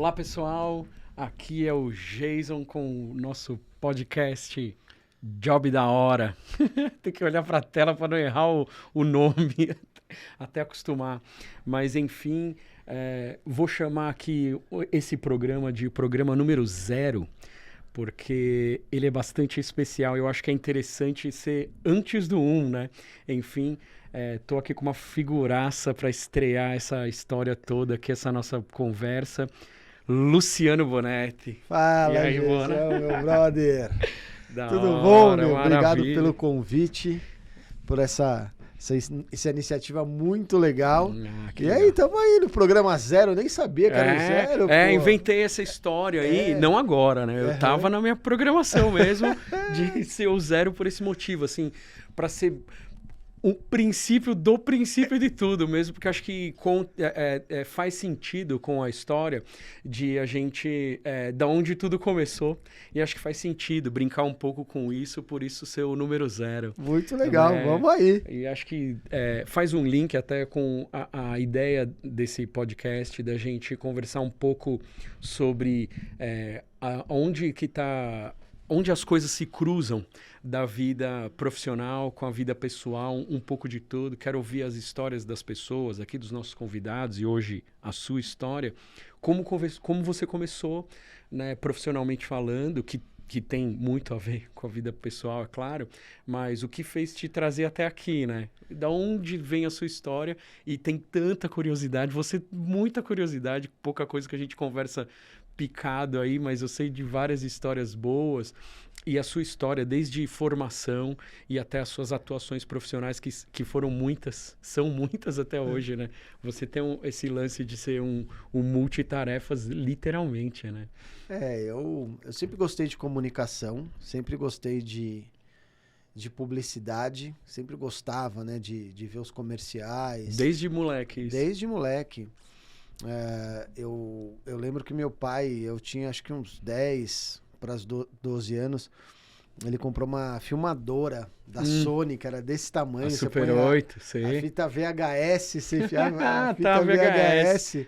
Olá, pessoal. Aqui é o Jason com o nosso podcast Job da Hora. Tem que olhar para a tela para não errar o nome, até acostumar. Mas, enfim, vou chamar aqui esse programa de programa número 0, porque ele é bastante especial. Eu acho que é interessante ser antes do 1, né? Enfim, tô aqui com uma figuraça para estrear essa história toda aqui, essa nossa conversa. Luciano Bonetti. Fala, e aí, Jason, meu brother. Tudo bom, meu? Maravilha. Obrigado pelo convite, por essa iniciativa muito legal. Que e legal. aí, tamo aí no programa 0, nem sabia que era o 0. pô. Inventei essa história aí, não agora, né? Eu tava na minha programação mesmo de ser o 0 por esse motivo, assim, para ser o princípio do princípio de tudo mesmo, porque acho que faz sentido com a história de a gente, da onde tudo começou, e acho que faz sentido brincar um pouco com isso, por isso ser o número 0. Muito legal, vamos aí. E acho que faz um link até com a ideia desse podcast, da gente conversar um pouco sobre onde as coisas se cruzam da vida profissional com a vida pessoal, um pouco de tudo. Quero ouvir as histórias das pessoas aqui, dos nossos convidados, e hoje a sua história. Como você começou, né, profissionalmente falando, que tem muito a ver com a vida pessoal, é claro, mas o que fez te trazer até aqui, né? Da onde vem a sua história? E tem tanta curiosidade, muita curiosidade, pouca coisa que a gente conversa picado aí, mas eu sei de várias histórias boas. E a sua história, desde formação e até as suas atuações profissionais, que foram muitas, são muitas até hoje, né? Você tem esse lance de ser um multitarefas, literalmente, né? Eu sempre gostei de comunicação, sempre gostei de publicidade, sempre gostava, né, de ver os comerciais. Desde moleque, isso. Desde moleque. Eu lembro que meu pai, eu tinha acho que uns 10 para 12 anos, ele comprou uma filmadora da Sony, que era desse tamanho. A Super 8, sei. A fita VHS, você enfiava a fita VHS.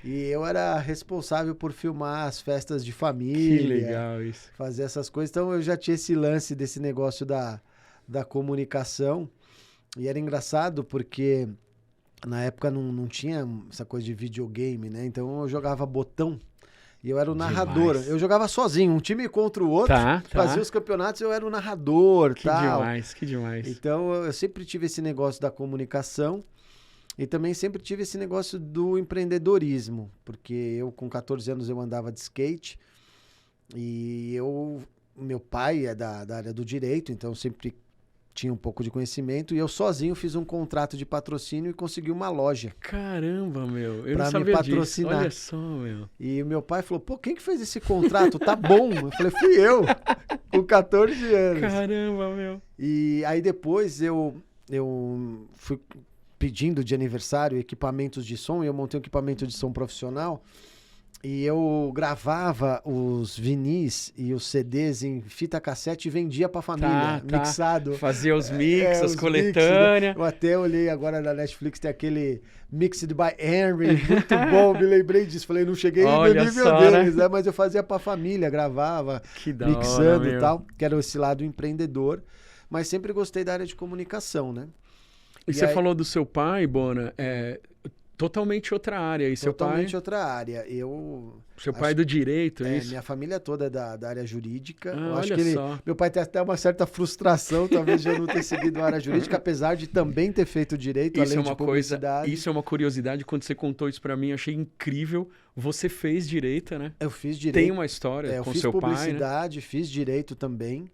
E eu era responsável por filmar as festas de família. Que legal isso. Fazer essas coisas. Então eu já tinha esse lance desse negócio da comunicação. E era engraçado porque na época não tinha essa coisa de videogame, né? Então eu jogava botão e eu era o narrador. Demais. Eu jogava sozinho, um time contra o outro, fazia os campeonatos, eu era o narrador. Que demais, que demais. Então eu sempre tive esse negócio da comunicação e também sempre tive esse negócio do empreendedorismo, porque eu com 14 anos eu andava de skate e meu pai é da área do direito, então sempre tinha um pouco de conhecimento, e eu sozinho fiz um contrato de patrocínio e consegui uma loja. Caramba, meu, eu pra não sabia me patrocinar. Disso. Olha só, meu. E o meu pai falou, pô, quem que fez esse contrato? Tá bom. Eu falei, fui eu, com 14 anos. Caramba, meu. E aí depois eu fui pedindo de aniversário equipamentos de som, e eu montei um equipamento de som profissional, e eu gravava os vinis e os CDs em fita cassete e vendia pra família, mixado. Fazia os mix, as coletâneas. Eu até olhei agora na Netflix, tem aquele Mixed by Henry, muito bom, me lembrei disso. Falei, não cheguei no nível deles, né? Mas eu fazia pra família, gravava, mixando e tal, que era esse lado empreendedor. Mas sempre gostei da área de comunicação, né? E você falou do seu pai, Bona, totalmente outra área. E totalmente outra área. Seu pai é do direito, é isso? Minha família toda é da área jurídica. Eu acho olha que só. Meu pai tem até uma certa frustração, talvez, de eu não ter seguido a área jurídica, apesar de também ter feito direito, além de publicidade. Isso é uma curiosidade. Quando você contou isso pra mim, eu achei incrível. Você fez direito, né? Eu fiz direito. Tem uma história com seu pai, né? Eu fiz publicidade, fiz direito também.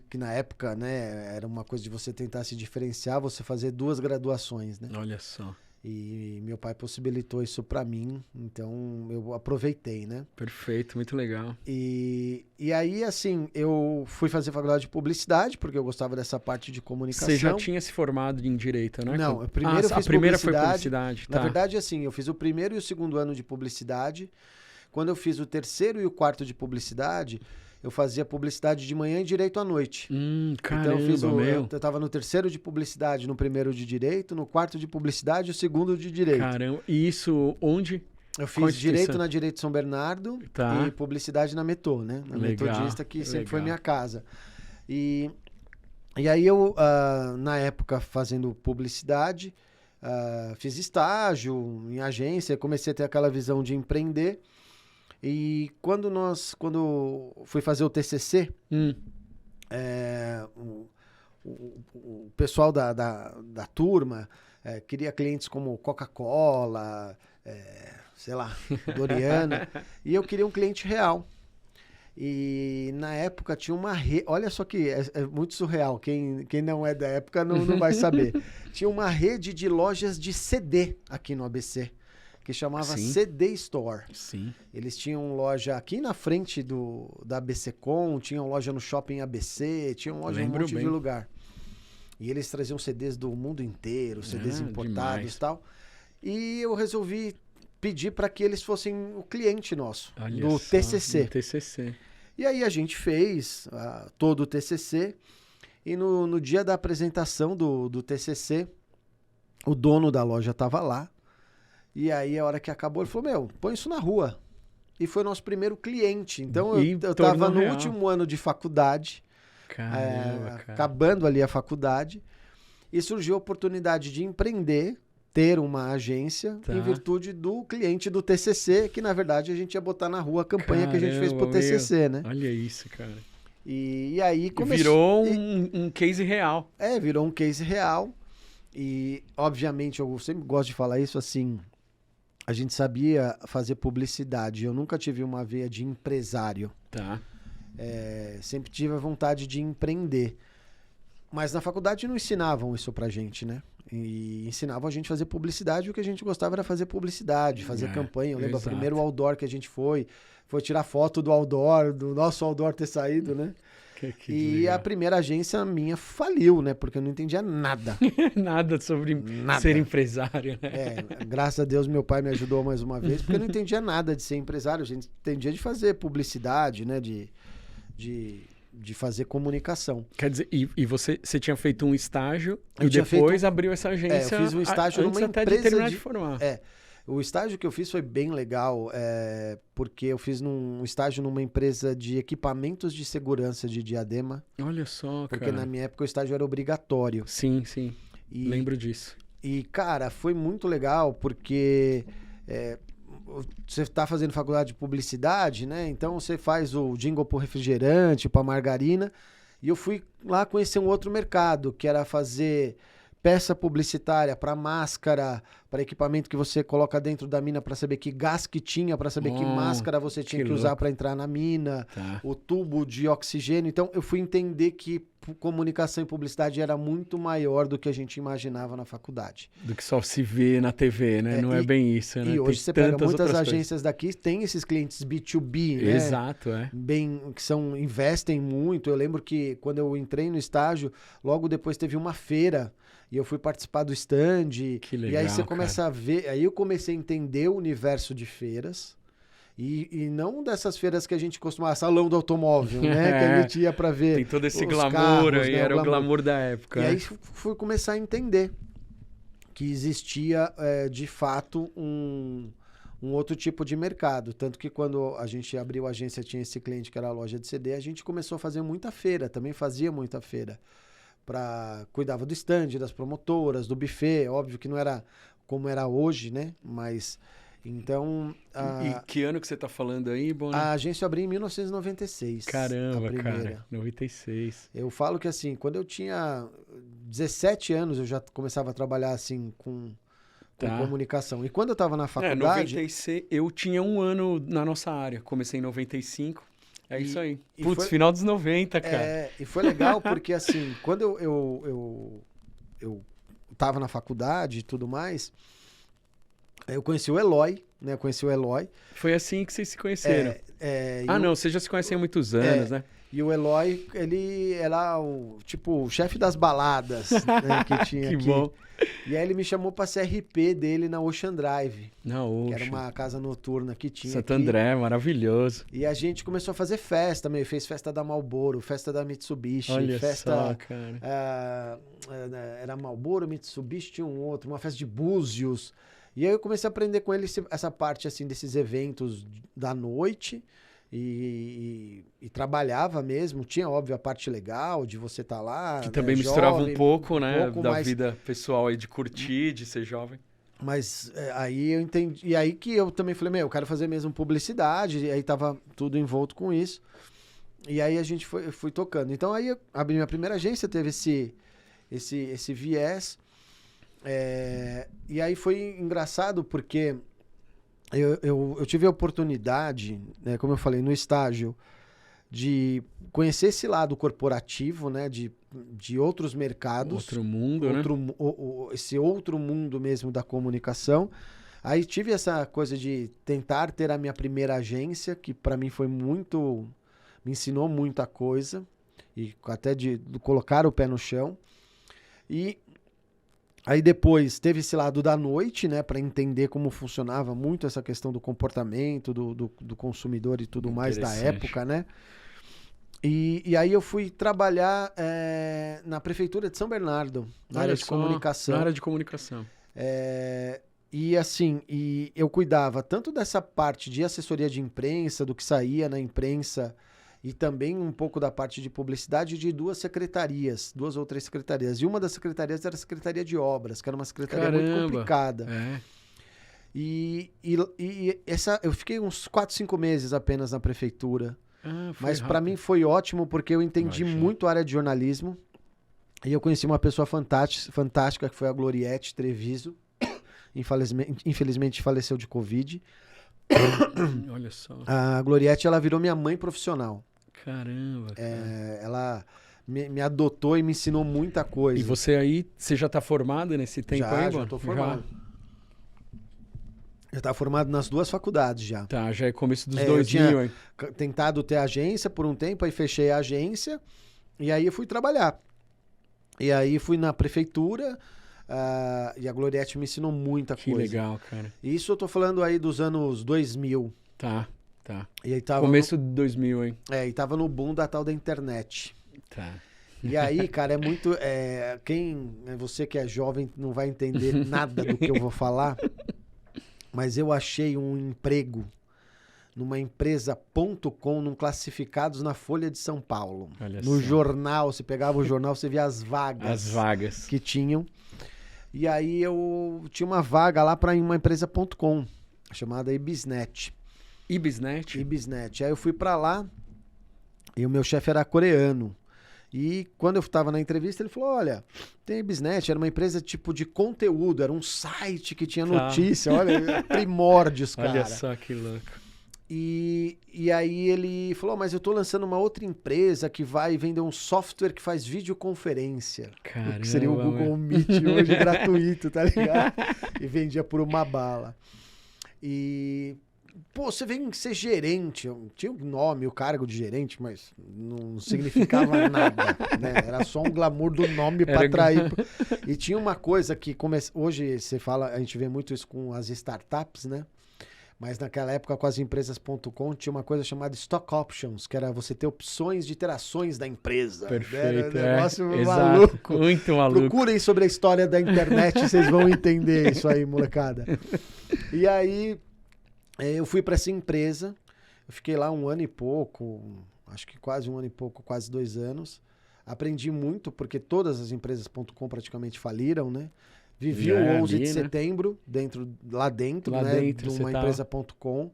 Que na época, né, era uma coisa de você tentar se diferenciar, você fazer 2 graduações, né? Olha só. E meu pai possibilitou isso pra mim, então eu aproveitei, né? Perfeito, muito legal. E aí, assim, eu fui fazer faculdade de publicidade, porque eu gostava dessa parte de comunicação. Você já tinha se formado em direito, né? Não, primeiro eu fiz a primeira foi publicidade. Na verdade, assim, eu fiz o primeiro e o segundo ano de publicidade. Quando eu fiz o terceiro e o quarto de publicidade, eu fazia publicidade de manhã e direito à noite. Caramba, então eu tava no terceiro de publicidade, no primeiro de direito, no quarto de publicidade e o segundo de direito. Caramba, e isso onde? Eu Qual fiz Direito instituição? na Direito São Bernardo Tá. e Publicidade na Metô, né? Na Legal, Metodista, que sempre foi legal. minha casa. E, e aí eu, na época, fazendo publicidade, fiz estágio em agência, comecei a ter aquela visão de empreender. E quando fui fazer o TCC, o pessoal da turma queria clientes como Coca-Cola, sei lá, Doriana, e eu queria um cliente real. E na época tinha uma rede, olha só que é muito surreal, quem não é da época não vai saber. Tinha uma rede de lojas de CD aqui no ABC, que chamava Sim. CD Store. Sim. Eles tinham loja aqui na frente da ABC Com, tinham loja no Shopping ABC, tinham loja em um Lembro monte de bem. lugar. E eles traziam CDs do mundo inteiro, CDs importados demais. e tal. E eu resolvi pedir para que eles fossem o cliente nosso, Olha do só, TCC. do TCC. E aí a gente fez todo o TCC. E no dia da apresentação do TCC, o dono da loja estava lá. E aí, a hora que acabou, ele falou, meu, põe isso na rua. E foi nosso primeiro cliente. Então, E eu estava tornou no real. último ano de faculdade, Caramba, cara. acabando ali a faculdade, e surgiu a oportunidade de empreender, ter uma agência, Tá. em virtude do cliente do TCC, que, na verdade, a gente ia botar na rua a campanha que a gente fez pro Caramba, TCC, né? Olha isso, cara. E aí E começou... virou um case real. Virou um case real. E, obviamente, eu sempre gosto de falar isso assim... A gente sabia fazer publicidade. Eu nunca tive uma veia de empresário. Tá. Sempre tive a vontade de empreender. Mas na faculdade não ensinavam isso pra gente, né? E ensinavam a gente a fazer publicidade. E o que a gente gostava era fazer publicidade, fazer campanha. Eu lembro, o exato. primeiro outdoor que a gente foi tirar foto do outdoor, do nosso outdoor ter saído, né? Que E legal. a primeira agência minha faliu, né? Porque eu não entendia nada. Nada sobre Nada. ser empresário, né? Graças a Deus meu pai me ajudou mais uma vez, porque eu não entendia nada de ser empresário, a gente entendia de fazer publicidade, né? De fazer comunicação. Quer dizer, e você tinha feito um estágio Eu e tinha depois feito abriu essa agência eu fiz um estágio antes numa até empresa de terminar de- de formar. O estágio que eu fiz foi bem legal, porque eu fiz um estágio numa empresa de equipamentos de segurança de Diadema, Olha só, porque cara. na minha época o estágio era obrigatório. Sim, sim. E, Lembro disso. E, cara, foi muito legal, porque você está fazendo faculdade de publicidade, né? Então você faz o jingle pro refrigerante, pra margarina. E eu fui lá conhecer um outro mercado, que era fazer peça publicitária para máscara, para equipamento que você coloca dentro da mina para saber que gás que tinha, para saber que máscara você tinha que usar louco. para entrar na mina, Tá. o tubo de oxigênio. Então eu fui entender que comunicação e publicidade era muito maior do que a gente imaginava na faculdade. Do que só se vê na TV, né? Não é bem isso, né? E hoje Tem você pega tantas muitas outras agências daqui, tem esses clientes B2B, né? Exato, Investem muito. Eu lembro que quando eu entrei no estágio, logo depois teve uma feira e eu fui participar do stand. Que E aí legal, você começa a ver, aí eu comecei a entender o universo de feiras. E não dessas feiras que a gente costumava, salão do automóvel, né? Que a gente ia para ver. Tem todo esse os glamour carros, aí, né? era o glamour da época. E aí fui começar a entender que existia, de fato, um outro tipo de mercado. Tanto que quando a gente abriu a agência, tinha esse cliente que era a loja de CD, a gente começou a fazer muita feira, também fazia muita feira. Cuidava do stand, das promotoras, do buffet, óbvio que não era como era hoje, né? Mas, então... E que ano que você tá falando aí, Bona? A agência eu abri em 1996. Caramba, a primeira. cara. 96. Eu falo que assim, quando eu tinha 17 anos, eu já começava a trabalhar assim com comunicação. E quando eu estava na faculdade... 96, eu tinha um ano na nossa área. Comecei em 95. É isso aí. Putz, foi, final dos 90, cara. E foi legal porque assim, quando eu tava na faculdade e tudo mais, eu conheci o Eloy, né? Eu conheci o Eloy. Foi assim que vocês se conheceram. Não, vocês já se conhecem há muitos anos, né? E o Eloy, ele era o chefe das baladas, né, que tinha que aqui. Bom. E aí ele me chamou pra ser RP dele na Ocean Drive. Na Ocean. Que era uma casa noturna que tinha Santo aqui. André, maravilhoso. E a gente começou a fazer festa meio. Fez festa da Marlboro, festa da Mitsubishi. Olha festa, só, cara. era Marlboro, Mitsubishi, tinha um outro. Uma festa de Búzios. E aí eu comecei a aprender com ele essa parte, assim, desses eventos da noite e trabalhava mesmo. Tinha, óbvio, a parte legal de você estar lá, Que né, também misturava jovem, um pouco, né, da mais... vida pessoal aí, de curtir, de ser jovem. Mas aí eu entendi. E aí que eu também falei, eu quero fazer mesmo publicidade. E aí tava tudo envolto com isso. E aí a gente fui tocando. Então aí eu abri minha primeira agência, teve esse viés. E aí foi engraçado porque eu tive a oportunidade, né, como eu falei, no estágio, de conhecer esse lado corporativo, né, de outros mercados. Outro mundo, né? Esse outro mundo mesmo da comunicação. Aí tive essa coisa de tentar ter a minha primeira agência, que para mim foi muito... Me ensinou muita coisa. E até de colocar o pé no chão. E aí depois teve esse lado da noite, né? Para entender como funcionava muito essa questão do comportamento do consumidor e tudo mais da época, né? E aí eu fui trabalhar na prefeitura de São Bernardo, na área de comunicação. Na área de comunicação. E assim, eu cuidava tanto dessa parte de assessoria de imprensa, do que saía na imprensa, e também um pouco da parte de publicidade de duas ou três secretarias. E uma das secretarias era a Secretaria de Obras, que era uma secretaria muito complicada. E eu fiquei uns 4, 5 meses apenas na prefeitura. Mas para mim foi ótimo porque eu entendi muito a área de jornalismo e eu conheci uma pessoa fantástica que foi a Gloriette Treviso. Infelizmente faleceu de Covid. Olha só. A Gloriette, ela virou minha mãe profissional. Caramba. Ela me adotou e me ensinou muita coisa. E você já está formado nesse tempo aí, Já estou formado. Eu estava formado nas 2 faculdades já. Tá, já é começo dos 2000, hein? Tentado ter agência por um tempo, aí fechei a agência e aí eu fui trabalhar. E aí fui na prefeitura e a Gloriette me ensinou muita coisa. Que legal, cara. Isso eu tô falando aí dos anos 2000. Tá. E aí tava começo de 2000, hein? E tava no boom da tal da internet. Tá. E aí, cara, é muito... você que é jovem não vai entender nada do que eu vou falar... Mas eu achei um emprego numa empresa.com, num classificados na Folha de São Paulo. Olha no só. Jornal, você pegava o jornal, você via as vagas. As vagas. Que tinham. E aí eu tinha uma vaga lá para uma empresa.com, chamada Ibisnet. Ibisnet? Aí eu fui para lá e o meu chefe era coreano. E quando eu estava na entrevista, ele falou, olha, tem a Ibisnet, era uma empresa tipo de conteúdo, era um site que tinha notícia, olha, primórdios, cara. Olha só que louco. E aí ele falou, mas eu tô lançando uma outra empresa que vai vender um software que faz videoconferência. Caramba, que seria o Google Meet hoje gratuito, tá ligado? E vendia por uma bala. E... Pô, você vem ser gerente. Tinha o nome, o cargo de gerente, mas não significava nada, né? Era só um glamour do nome para atrair. E tinha uma coisa que hoje você fala, a gente vê muito isso com as startups, né? Mas naquela época com as empresas.com tinha uma coisa chamada stock options, que era você ter opções de ter ações da empresa. Perfeito. Era um negócio maluco. Exato. Muito maluco. Procurem sobre a história da internet, vocês vão entender isso aí, molecada. E aí eu fui para essa empresa, eu fiquei lá 1 ano e pouco, acho que quase 1 ano e pouco, quase 2 anos. Aprendi muito, porque todas as empresas.com praticamente faliram, né? Vivi o 11 de setembro, lá dentro, de uma empresa.com.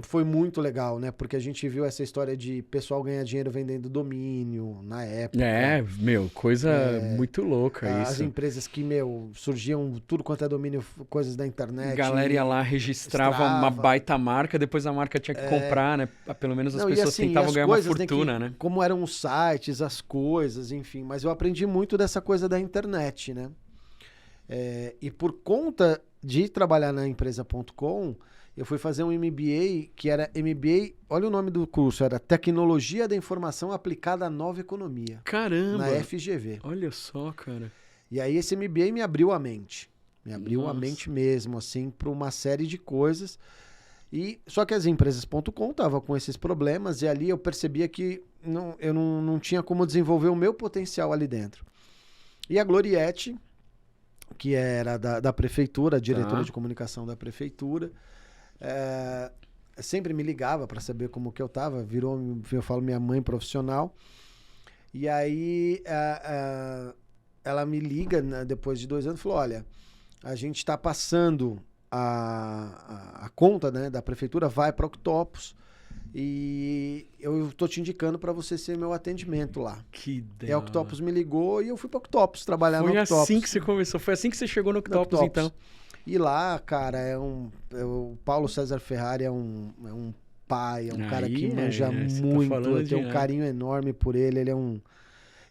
Foi muito legal, né? Porque a gente viu essa história de pessoal ganhar dinheiro vendendo domínio na época. Coisa muito louca isso. As empresas que, surgiam tudo quanto é domínio, coisas da internet. A galera ia lá, registrava uma baita marca, depois a marca tinha que comprar, né? Pelo menos as pessoas tentavam ganhar uma fortuna, né? Como eram os sites, as coisas, enfim. Mas eu aprendi muito dessa coisa da internet, né? E por conta de trabalhar na empresa.com... Eu fui fazer um MBA, que era MBA, olha o nome do curso, era Tecnologia da Informação Aplicada à Nova Economia. Caramba! Na FGV. Olha só, cara. E aí esse MBA me abriu a mente. Me abriu a mente mesmo, assim, para uma série de coisas. Só que as empresas.com estavam com esses problemas e ali eu percebia que eu não tinha como desenvolver o meu potencial ali dentro. E a Gloriette que era da prefeitura, a diretora Tá. de comunicação da prefeitura. Sempre me ligava para saber como que eu tava, eu falo, minha mãe profissional. E aí ela me liga, né, depois de 2 anos, falou, olha, a gente está passando a conta, né, da prefeitura, vai para Octopus, e eu tô te indicando para você ser meu atendimento lá. Que E ideia. a Octopus me ligou e eu fui para Octopus, trabalhar Foi no Octopus. assim que você começou, foi assim que você chegou no Octopus, então. E lá, cara, o Paulo César Ferrari é um pai, é um cara que manja você tá muito, falando eu tenho um carinho enorme por ele, ele é um...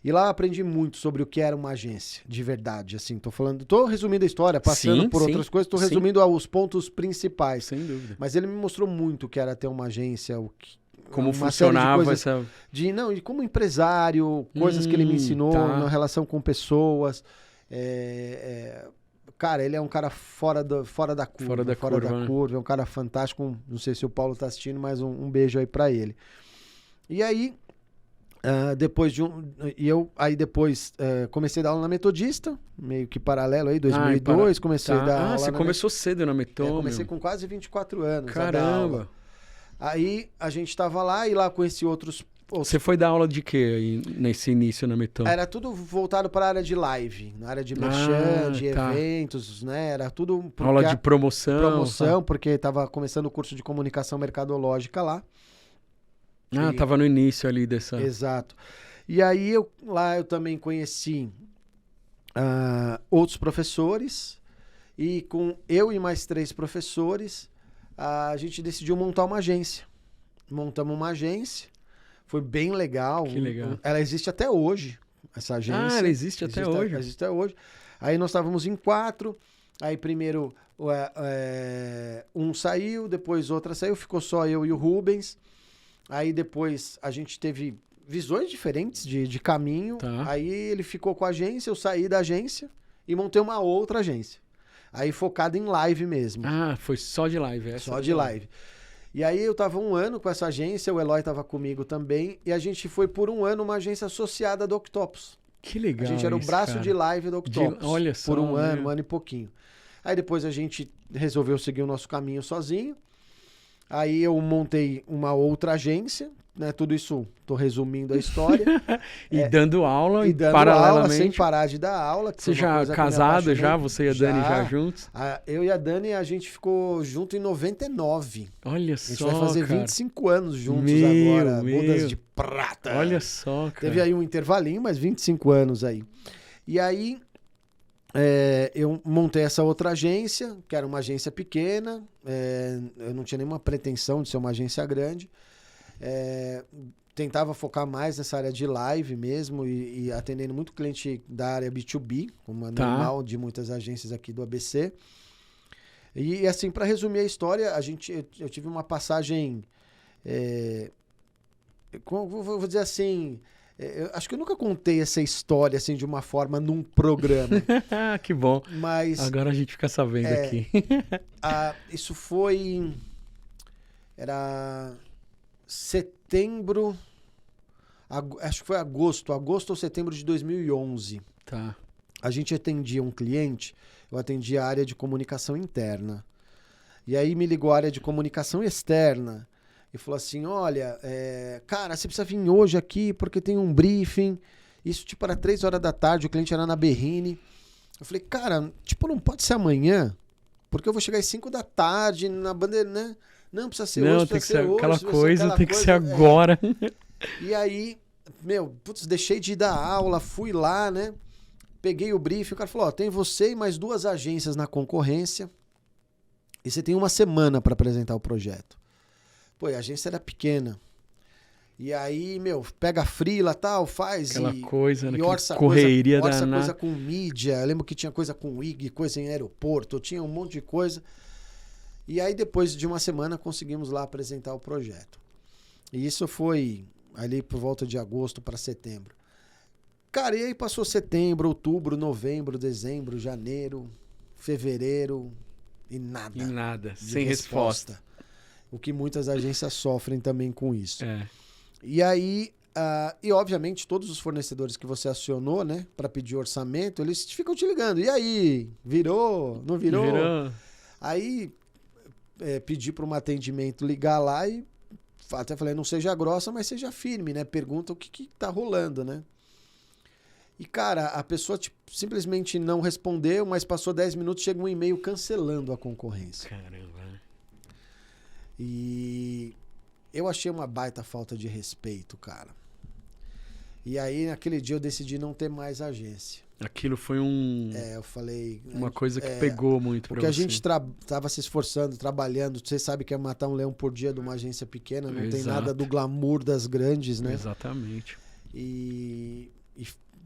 E lá eu aprendi muito sobre o que era uma agência, de verdade, assim, tô resumindo a história, passando por outras coisas, tô resumindo os pontos principais. Sem dúvida. Mas ele me mostrou muito o que era ter uma agência, Como uma funcionava série de coisas, essa... de como empresário, coisas que ele me ensinou na relação com pessoas. Cara, ele é um cara fora da curva. Fora da curva, é um cara fantástico. Não sei se o Paulo tá assistindo, mas um beijo aí pra ele. E aí, depois comecei a dar aula na Metodista, meio que paralelo aí, 2002, comecei a dar aula. Você começou cedo na Metô, comecei com quase 24 anos. Caramba! Aí a gente tava lá e lá conheci outros. Você foi dar aula de quê aí, nesse início na Metô? Era tudo voltado para a área de live, na área de merchan, de eventos, né? Era tudo... Aula de promoção. Promoção, porque tava começando o curso de comunicação mercadológica lá. Tava no início ali dessa... Exato. E aí lá eu também conheci outros professores, e com eu e mais 3 professores, a gente decidiu montar uma agência. Montamos uma agência, foi bem legal. Que legal. Ela existe até hoje, essa agência. Ela existe até hoje? Existe até hoje. Aí nós estávamos em 4, aí primeiro um saiu, depois outra saiu, ficou só eu e o Rubens. Aí depois a gente teve visões diferentes de caminho. Tá. Aí ele ficou com a agência, eu saí da agência e montei uma outra agência. Aí focado em live mesmo. Foi só de live. Só de live. E aí eu tava 1 ano com essa agência, o Eloy tava comigo também, e a gente foi por 1 ano uma agência associada do Octopus. Que legal. A gente era o braço de live do Octopus. Olha só. Por 1 ano e pouquinho. Aí depois a gente resolveu seguir o nosso caminho sozinho. Aí eu montei uma outra agência, né? Tudo isso, tô resumindo a história. Dando aula e dando paralelamente. aula sem parar de dar aula. Você já casado já? Você e a Dani já juntos? Eu e a Dani, a gente ficou junto em 99. Olha só, A gente vai fazer 25 anos juntos agora, bodas de prata. Olha só, cara. Teve aí um intervalinho, mas 25 anos aí. E aí, eu montei essa outra agência, que era uma agência pequena. Eu não tinha nenhuma pretensão de ser uma agência grande. Tentava focar mais nessa área de live mesmo e atendendo muito cliente da área B2B, como é normal de muitas agências aqui do ABC. E assim, para resumir a história, eu tive uma passagem, vou dizer assim, acho que eu nunca contei essa história assim de uma forma num programa. Que bom. Mas agora a gente fica sabendo aqui. Isso era setembro, acho que foi agosto ou setembro de 2011. Tá. A gente atendia um cliente, eu atendia a área de comunicação interna. E aí me ligou a área de comunicação externa e falou assim, olha, cara, você precisa vir hoje aqui porque tem um briefing. Isso tipo era 3 horas da tarde, o cliente era na Berrine. Eu falei, cara, tipo, não pode ser amanhã, porque eu vou chegar às 5 da tarde na bandeira, né? Não, precisa ser hoje, tem que ser aquela coisa, tem que ser agora. E aí, deixei de dar aula, fui lá, né? Peguei o briefing, o cara falou, tem você e mais 2 agências na concorrência e você tem 1 semana para apresentar o projeto. Pô, a agência era pequena. E aí, pega a frila, tal, faz aquela coisa, e orça correria coisa com mídia. Eu lembro que tinha coisa com IG, coisa em aeroporto, tinha um monte de coisa. E aí, depois de 1 semana, conseguimos lá apresentar o projeto. E isso foi ali por volta de agosto para setembro. Cara, e aí passou setembro, outubro, novembro, dezembro, janeiro, fevereiro e nada. E nada, sem resposta. O que muitas agências sofrem também com isso. E aí E, obviamente, todos os fornecedores que você acionou, né, para pedir orçamento, eles ficam te ligando. E aí? Virou? Não virou? Virou. Aí, pedi para um atendimento ligar lá e até falei, não seja grossa, mas seja firme, né? Pergunta o que tá rolando, né? E, cara, a pessoa simplesmente não respondeu, mas passou 10 minutos, chega um e-mail cancelando a concorrência. Caramba. E eu achei uma baita falta de respeito, cara. E aí, naquele dia, eu decidi não ter mais agência. Aquilo foi eu falei... uma coisa que pegou muito pra você. Porque a gente tava se esforçando, trabalhando. Você sabe que é matar um leão por dia de uma agência pequena. Não tem nada do glamour das grandes, né? Exatamente. E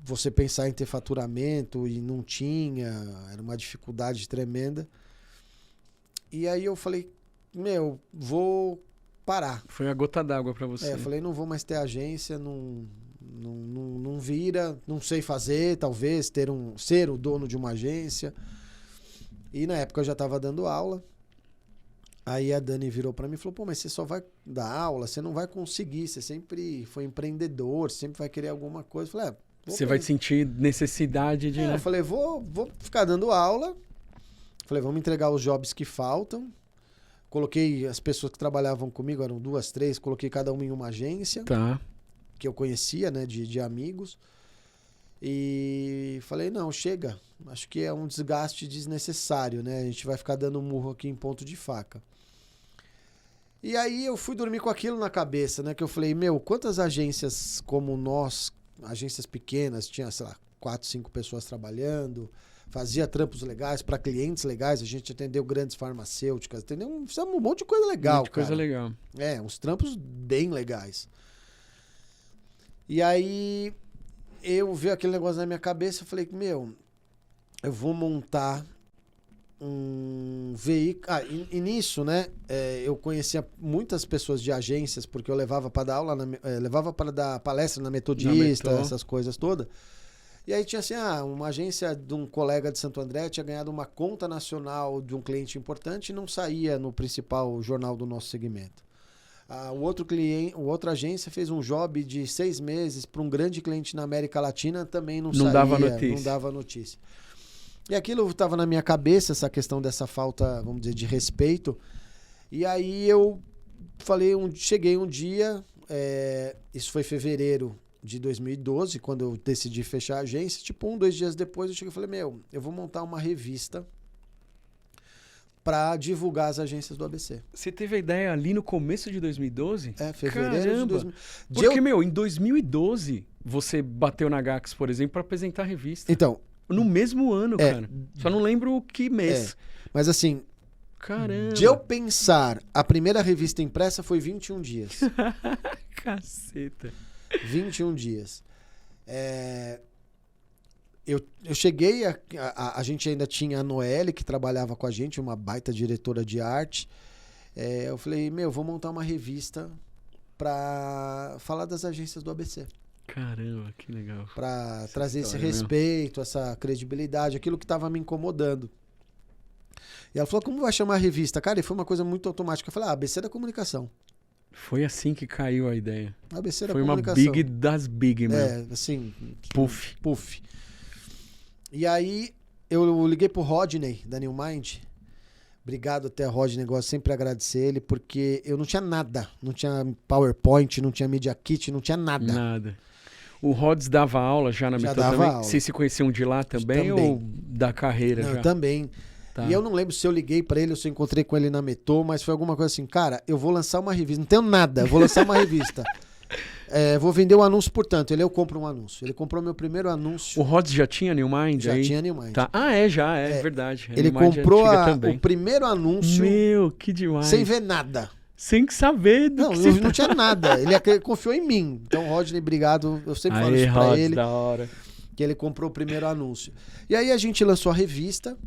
você pensar em ter faturamento e não tinha. Era uma dificuldade tremenda. E aí eu falei, vou parar. Foi a gota d'água pra você. Eu falei, não vou mais ter agência, não vira, não sei fazer, talvez, ser o dono de uma agência. E na época eu já estava dando aula. Aí a Dani virou para mim e falou, pô, mas você só vai dar aula, você não vai conseguir, você sempre foi empreendedor, você sempre vai querer alguma coisa. Eu falei, você vai sentir necessidade de... Eu falei, vou ficar dando aula. Falei, vamos entregar os jobs que faltam. Coloquei as pessoas que trabalhavam comigo, eram 2, 3, coloquei cada uma em uma agência. Tá. Que eu conhecia, né, de amigos. E falei, não, chega. Acho que é um desgaste desnecessário, né? A gente vai ficar dando murro aqui em ponto de faca. E aí eu fui dormir com aquilo na cabeça, né? Que eu falei, quantas agências como nós, agências pequenas, tinha, sei lá, 4, 5 pessoas trabalhando, fazia trampos legais para clientes legais, a gente atendeu grandes farmacêuticas, fizemos um monte de coisa legal, Monte de coisa legal. Uns trampos bem legais. E aí eu vi aquele negócio na minha cabeça e falei, eu vou montar um veículo. E nisso, né, eu conhecia muitas pessoas de agências, porque eu levava para dar aula, levava para dar palestra na Metodista, essas coisas todas. E aí tinha assim, uma agência de um colega de Santo André tinha ganhado uma conta nacional de um cliente importante e não saía no principal jornal do nosso segmento. Outra agência fez um job de 6 meses para um grande cliente na América Latina, também não saía, não dava notícia. E aquilo estava na minha cabeça, essa questão dessa falta, vamos dizer, de respeito. E aí eu falei, cheguei um dia, isso foi fevereiro de 2012, quando eu decidi fechar a agência, 1, 2 dias depois eu cheguei e falei, eu vou montar uma revista para divulgar as agências do ABC. Você teve a ideia ali no começo de 2012? Fevereiro de 2012. Porque, em 2012, você bateu na Gax, por exemplo, para apresentar a revista. Então... No mesmo ano, cara. Só não lembro que mês. Mas assim... Caramba. De eu pensar, a primeira revista impressa foi 21 dias. Caceta. 21 dias. Eu cheguei, a gente ainda tinha a Noelle, que trabalhava com a gente, uma baita diretora de arte. Eu falei, vou montar uma revista para falar das agências do ABC. Caramba, que legal. Para trazer esse respeito, essa credibilidade, aquilo que estava me incomodando. E ela falou, como vai chamar a revista? Cara, e foi uma coisa muito automática. Eu falei, ABC da comunicação. Foi assim que caiu a ideia. ABC da foi comunicação. Foi uma big das big, mano. Assim... Puff. E aí, eu liguei pro Rodney, da New Mind. Obrigado até, Rodney, gosto sempre de agradecer ele, porque eu não tinha nada. Não tinha PowerPoint, não tinha Media Kit, não tinha nada. Nada. O Rods dava aula já na Meto também? Aula. Vocês se conheciam de lá também. Ou da carreira já? Também. Tá. E eu não lembro se eu liguei pra ele ou se eu encontrei com ele na Metô, mas foi alguma coisa assim, cara, eu vou lançar uma revista. Não tenho nada, eu vou lançar uma revista. Vou vender um anúncio, portanto. Eu compro um anúncio. Ele comprou meu primeiro anúncio. O Rods já tinha New Mind? Já tinha New Mind. Tá. Já, é verdade. Ele comprou o primeiro anúncio. Que demais. Sem ver nada. Sem saber do que não tinha nada. Ele confiou em mim. Então, Rodney, obrigado. Eu sempre falo isso pra ele. Da hora. Que ele comprou o primeiro anúncio. E aí a gente lançou a revista.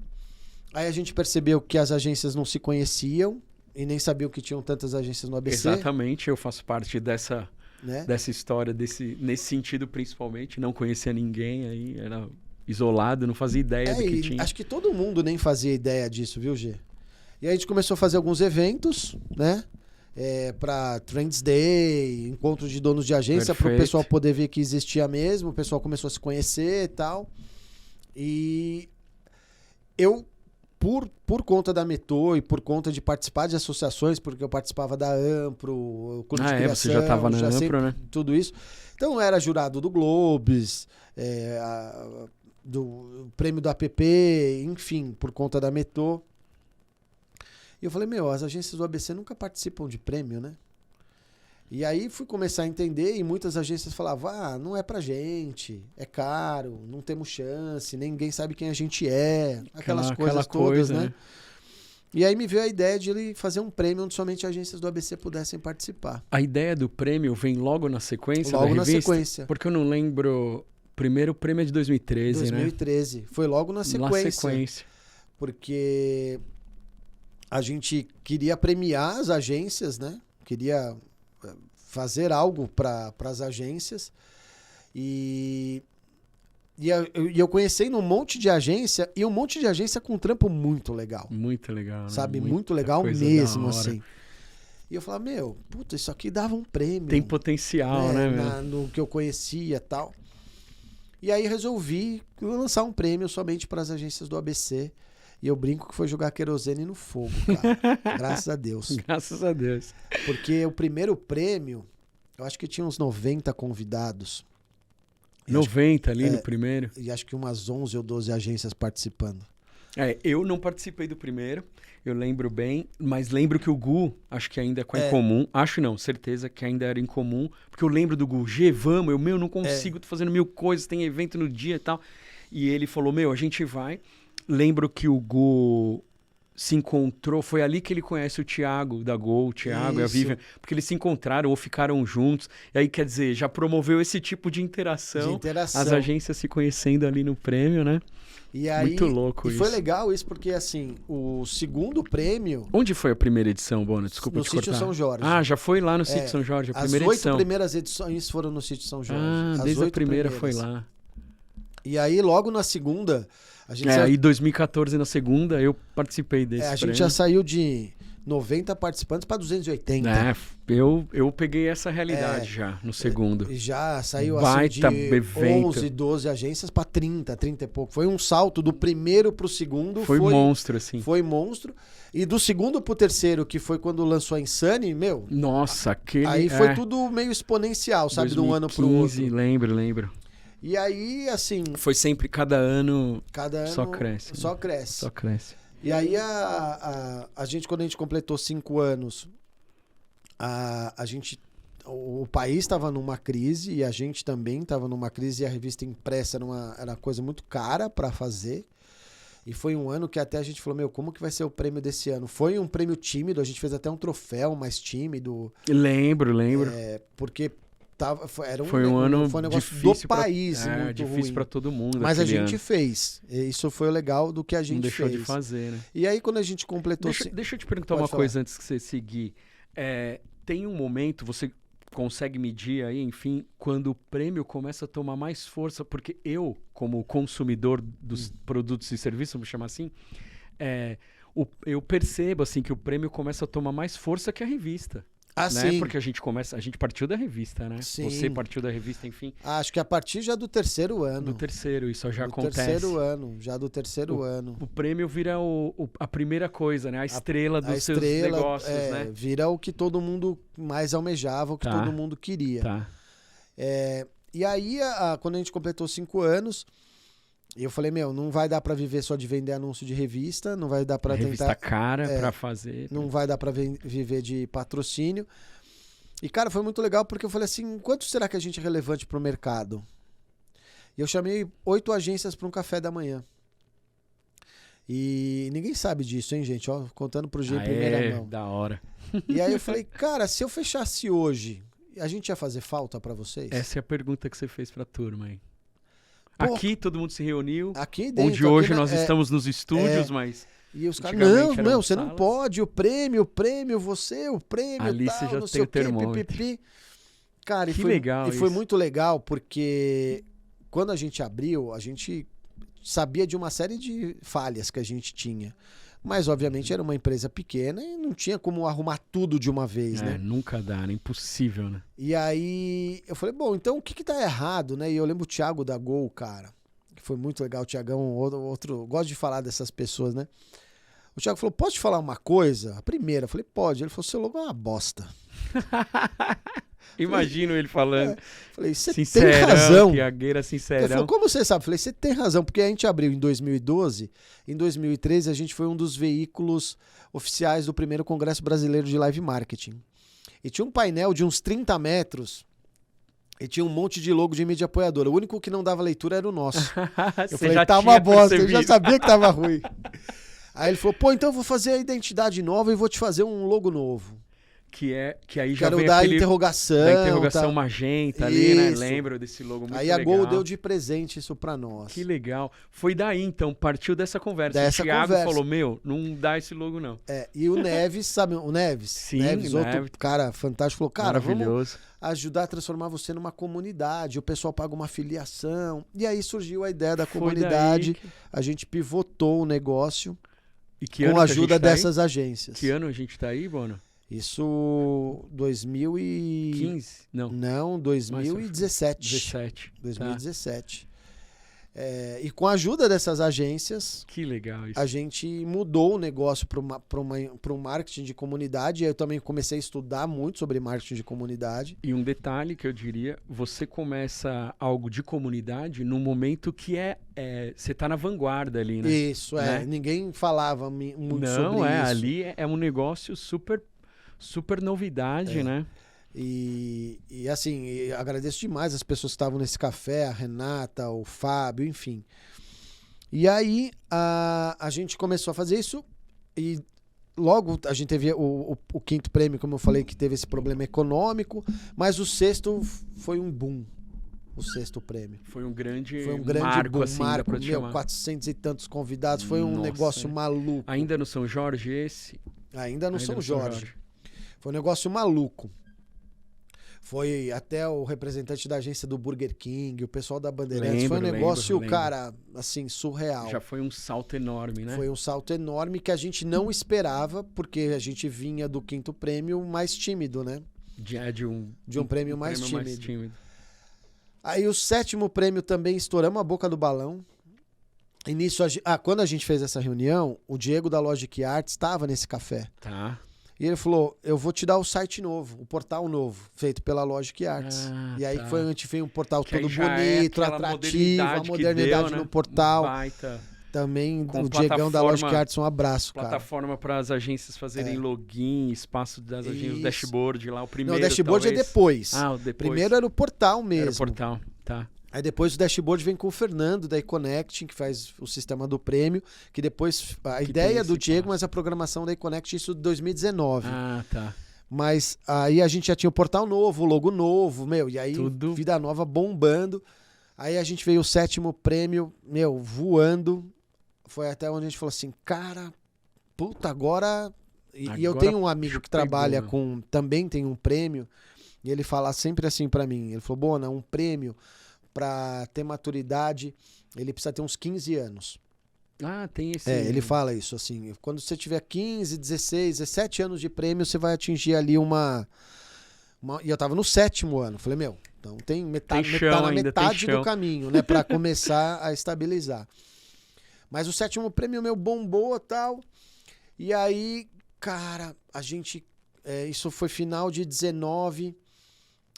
Aí a gente percebeu que as agências não se conheciam e nem sabiam que tinham tantas agências no ABC. Exatamente. Eu faço parte dessa história, nesse sentido principalmente. Não conhecia ninguém aí. Era isolado, não fazia ideia do que tinha. Acho que todo mundo nem fazia ideia disso, viu, Gê? E aí a gente começou a fazer alguns eventos, né? para Trends Day, encontro de donos de agência, para o Perfeito. pessoal poder ver que existia mesmo. O pessoal começou a se conhecer e tal. E eu, por conta da Metô e por conta de participar de associações, porque eu participava da Ampro, o Clube de Criação, você já estava na sempre, Ampro, né? tudo isso. Então eu era jurado do Globes, do prêmio do APP, enfim, por conta da Metô. E eu falei, as agências do ABC nunca participam de prêmio, né? E aí fui começar a entender e muitas agências falavam, não é pra gente, é caro, não temos chance, ninguém sabe quem a gente é, aquelas coisas todas, né? E aí me veio a ideia de ele fazer um prêmio onde somente agências do ABC pudessem participar. A ideia do prêmio vem logo na sequência logo da revista? Na sequência. Porque eu não lembro... Primeiro prêmio é de 2013, 2013. Foi logo na sequência. Na sequência. Porque a gente queria premiar as agências, né? Queria fazer algo para as agências. E eu conheci num monte de agência, e um monte de agência com um trampo muito legal. Muito legal, né? Sabe? Muito legal mesmo, assim. E eu falava, puta, isso aqui dava um prêmio. Tem potencial, né? No que eu conhecia e tal. E aí resolvi lançar um prêmio somente para as agências do ABC. E eu brinco que foi jogar querosene no fogo, cara. Graças a Deus. Graças a Deus. Porque o primeiro prêmio, eu acho que tinha uns 90 convidados. 90 ali no primeiro? E acho que umas 11 ou 12 agências participando. Eu não participei do primeiro, eu lembro bem, mas lembro que o Gu, acho que ainda é incomum, acho não, certeza que ainda era incomum, porque eu lembro do Gu, vamos, eu não consigo, tô fazendo 1000 coisas, tem evento no dia e tal. E ele falou, a gente vai. Lembro que o Gu se encontrou, foi ali que ele conhece o Thiago da Gol, o Thiago e a Vivian, porque eles se encontraram ou ficaram juntos, e aí quer dizer, já promoveu esse tipo de interação. As agências se conhecendo ali no prêmio, né? E aí, muito louco isso. E foi legal isso, porque assim, o segundo prêmio... Onde foi a primeira edição, Bona? Desculpa te cortar. No Sítio São Jorge. Já foi lá no Sítio São Jorge, a primeira edição. As 8 primeiras edições foram no Sítio São Jorge. Desde a primeira foi lá. E aí, logo na segunda... Aí 2014 na segunda eu participei desse a prêmio. gente já saiu de 90 participantes para 280. Eu peguei essa realidade já no segundo. Já saiu Baita assim de evento. 11, 12 agências para 30 e pouco. Foi um salto do primeiro pro segundo. Foi monstro, assim. Foi monstro. E do segundo pro terceiro, que foi quando lançou a Insane, Nossa, aquele... Aí foi tudo meio exponencial, sabe? 2015, de um ano pro outro. Lembro. E aí, assim... Foi sempre, cada ano só cresce. Só cresce. E aí, a gente, quando a gente completou 5 anos, o país estava numa crise e a gente também estava numa crise, e a revista impressa era uma coisa muito cara para fazer. E foi um ano que até a gente falou, como que vai ser o prêmio desse ano? Foi um prêmio tímido, a gente fez até um troféu mais tímido. Lembro. Porque... Foi um ano foi um negócio difícil do país, muito difícil para todo mundo. Mas a gente fez. Isso foi o legal do que a gente não deixou fez. de fazer, né? E aí, quando a gente completou... Deixa eu te perguntar uma coisa antes que você seguir. Tem um momento, você consegue medir aí, enfim, quando o prêmio começa a tomar mais força, porque eu, como consumidor dos produtos e serviços, vamos chamar assim, eu percebo assim, que o prêmio começa a tomar mais força que a revista. Né? Sim. Porque a gente partiu da revista, né? Sim. Você partiu da revista, enfim. Acho que a partir já do terceiro ano. Do terceiro, isso já acontece. Do terceiro ano. O prêmio vira a primeira coisa, né? A estrela dos seus negócios, né? Vira o que todo mundo mais almejava, o que todo mundo queria. Tá. E aí, quando a gente completou 5 anos, eu falei, não vai dar pra viver só de vender anúncio de revista, não vai dar pra tentar... Revista cara pra fazer. Não vai dar pra viver de patrocínio. E, cara, foi muito legal porque eu falei assim, quanto será que a gente é relevante pro mercado? E eu chamei 8 agências pra um café da manhã. E ninguém sabe disso, hein, gente? Ó, contando pro G em primeira mão. Da hora. E aí eu falei, cara, se eu fechasse hoje, a gente ia fazer falta pra vocês? Essa é a pergunta que você fez pra turma, hein? Pô, aqui todo mundo se reuniu. Aqui dentro. Onde hoje nós estamos nos estúdios, mas... E os caras, não, você não pode, o prêmio, você, o prêmio, ali tal, você já não tem sei o termômetro. Pipipi. Cara, legal foi muito legal, porque quando a gente abriu, a gente sabia de uma série de falhas que a gente tinha. Mas, obviamente, era uma empresa pequena e não tinha como arrumar tudo de uma vez, né? Nunca dá, é impossível, né? E aí eu falei, bom, então o que tá errado, né? E eu lembro o Thiago da Gol, cara, que foi muito legal, o Thiagão, outro, gosto de falar dessas pessoas, né? O Thiago falou, posso te falar uma coisa? A primeira, eu falei, pode. Ele falou, seu logo é uma bosta. Imagino ele falando. Falei, você tem razão. Piagueira, sincerão. Ele falou, como você sabe? Falei, você tem razão, porque a gente abriu em 2012, em 2013 a gente foi um dos veículos oficiais do primeiro Congresso Brasileiro de Live Marketing. E tinha um painel de uns 30 metros e tinha um monte de logo de mídia apoiadora. O único que não dava leitura era o nosso. Eu falei, tá uma bosta, eu já sabia que tava ruim. Aí ele falou, pô, então eu vou fazer a identidade nova e vou te fazer um logo novo. Que aí já vem da aquele... interrogação. Da interrogação magenta ali, né? Lembro desse logo muito legal. Aí a Gol deu de presente isso pra nós. Que legal. Foi daí, então, partiu dessa conversa. Dessa o Thiago conversa. falou, não dá esse logo, não. E o Neves, sabe o Neves? Sim, Neves, outro cara fantástico, falou, cara, vamos ajudar a transformar você numa comunidade, o pessoal paga uma filiação. E aí surgiu a ideia da comunidade, a gente pivotou o negócio com a ajuda dessas agências. Que ano a gente tá aí, Bono? Isso 2015? Não, 2017. 2017. Tá. E com a ajuda dessas agências, que legal isso. A gente mudou o negócio para um marketing de comunidade. Eu também comecei a estudar muito sobre marketing de comunidade. E um detalhe que eu diria, você começa algo de comunidade no momento que você está na vanguarda ali, né? Isso, né? Ninguém falava muito sobre isso. Ali é um negócio super novidade, né? E assim, agradeço demais as pessoas que estavam nesse café, a Renata, o Fábio, enfim. E aí a gente começou a fazer isso e logo a gente teve o quinto prêmio, como eu falei, que teve esse problema econômico, mas o sexto foi um boom. O sexto prêmio. Foi um grande marco, boom, assim, marco, 400 e tantos convidados, foi um negócio maluco. Ainda no São Jorge esse? Ainda no São Jorge. Foi um negócio maluco. Foi até o representante da agência do Burger King, o pessoal da Bandeirantes. Foi um negócio, cara, assim, surreal. Já foi um salto enorme, né? Foi um salto enorme que a gente não esperava, porque a gente vinha do quinto prêmio mais tímido, né? De um prêmio mais tímido. Aí o sétimo prêmio também estouramos a boca do balão. E nisso, quando a gente fez essa reunião, o Diego da Logic Arts estava nesse café. Tá. E ele falou, eu vou te dar o site novo, o portal novo, feito pela Logic Arts. E aí a gente fez um portal que todo bonito, atrativo, a modernidade no portal. Baita. Também o Diegão da Logic Arts, um abraço, cara. Plataforma para as agências fazerem login, espaço das agências, o dashboard lá, o primeiro. Não, o dashboard talvez. É depois. Depois. Primeiro era o portal mesmo. Era o portal, tá. Aí depois o dashboard vem com o Fernando da iConnecting, que faz o sistema do prêmio, que depois a ideia do Diego, mas a programação da iConnecting, isso de 2019. Tá. Mas aí a gente já tinha o portal novo, o logo novo, e aí vida nova bombando. Aí a gente veio o sétimo prêmio, voando. Foi até onde a gente falou assim, cara, puta, agora... E eu tenho um amigo que trabalha também tem um prêmio, e ele fala sempre assim pra mim, ele falou, Bona, um prêmio... Para ter maturidade, ele precisa ter uns 15 anos. Tem esse... Ele fala isso, assim, quando você tiver 15, 16, 17 anos de prêmio, você vai atingir ali uma... E eu tava no sétimo ano, falei, então tem metade do caminho, né, para começar a estabilizar. Mas o sétimo prêmio, bombou e tal, e aí, cara, a gente, isso foi final de 19...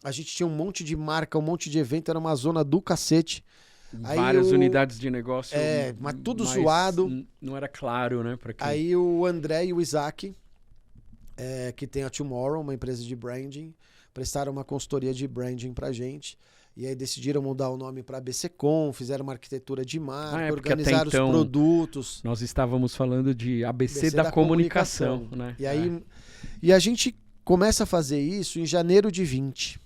A gente tinha um monte de marca, um monte de evento, era uma zona do cacete. Várias unidades de negócio. Mas tudo zoado. Não era claro, né? Pra quem... Aí o André e o Isaac, que tem a Tomorrow, uma empresa de branding, prestaram uma consultoria de branding pra gente. E aí decidiram mudar o nome para ABCcom, fizeram uma arquitetura de marca, organizaram os produtos. Nós estávamos falando de ABC da comunicação, né? E aí e a gente começa a fazer isso em janeiro de 20.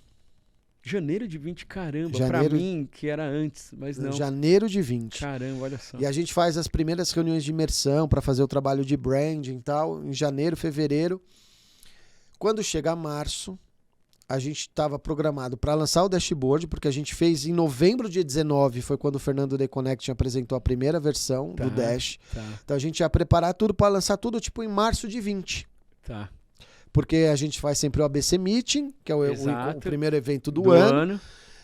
Janeiro de 20, caramba. Pra mim, que era antes, mas não. Janeiro de 20. Caramba, olha só. E a gente faz as primeiras reuniões de imersão para fazer o trabalho de branding e tal, em janeiro, fevereiro. Quando chega março, a gente estava programado para lançar o dashboard, porque a gente fez em novembro de 19, foi quando o Fernando Day Connect apresentou a primeira versão do Dash. Então a gente ia preparar tudo para lançar tudo tipo em março de 20. Tá. Porque a gente faz sempre o ABC Meeting, que é o primeiro evento do ano.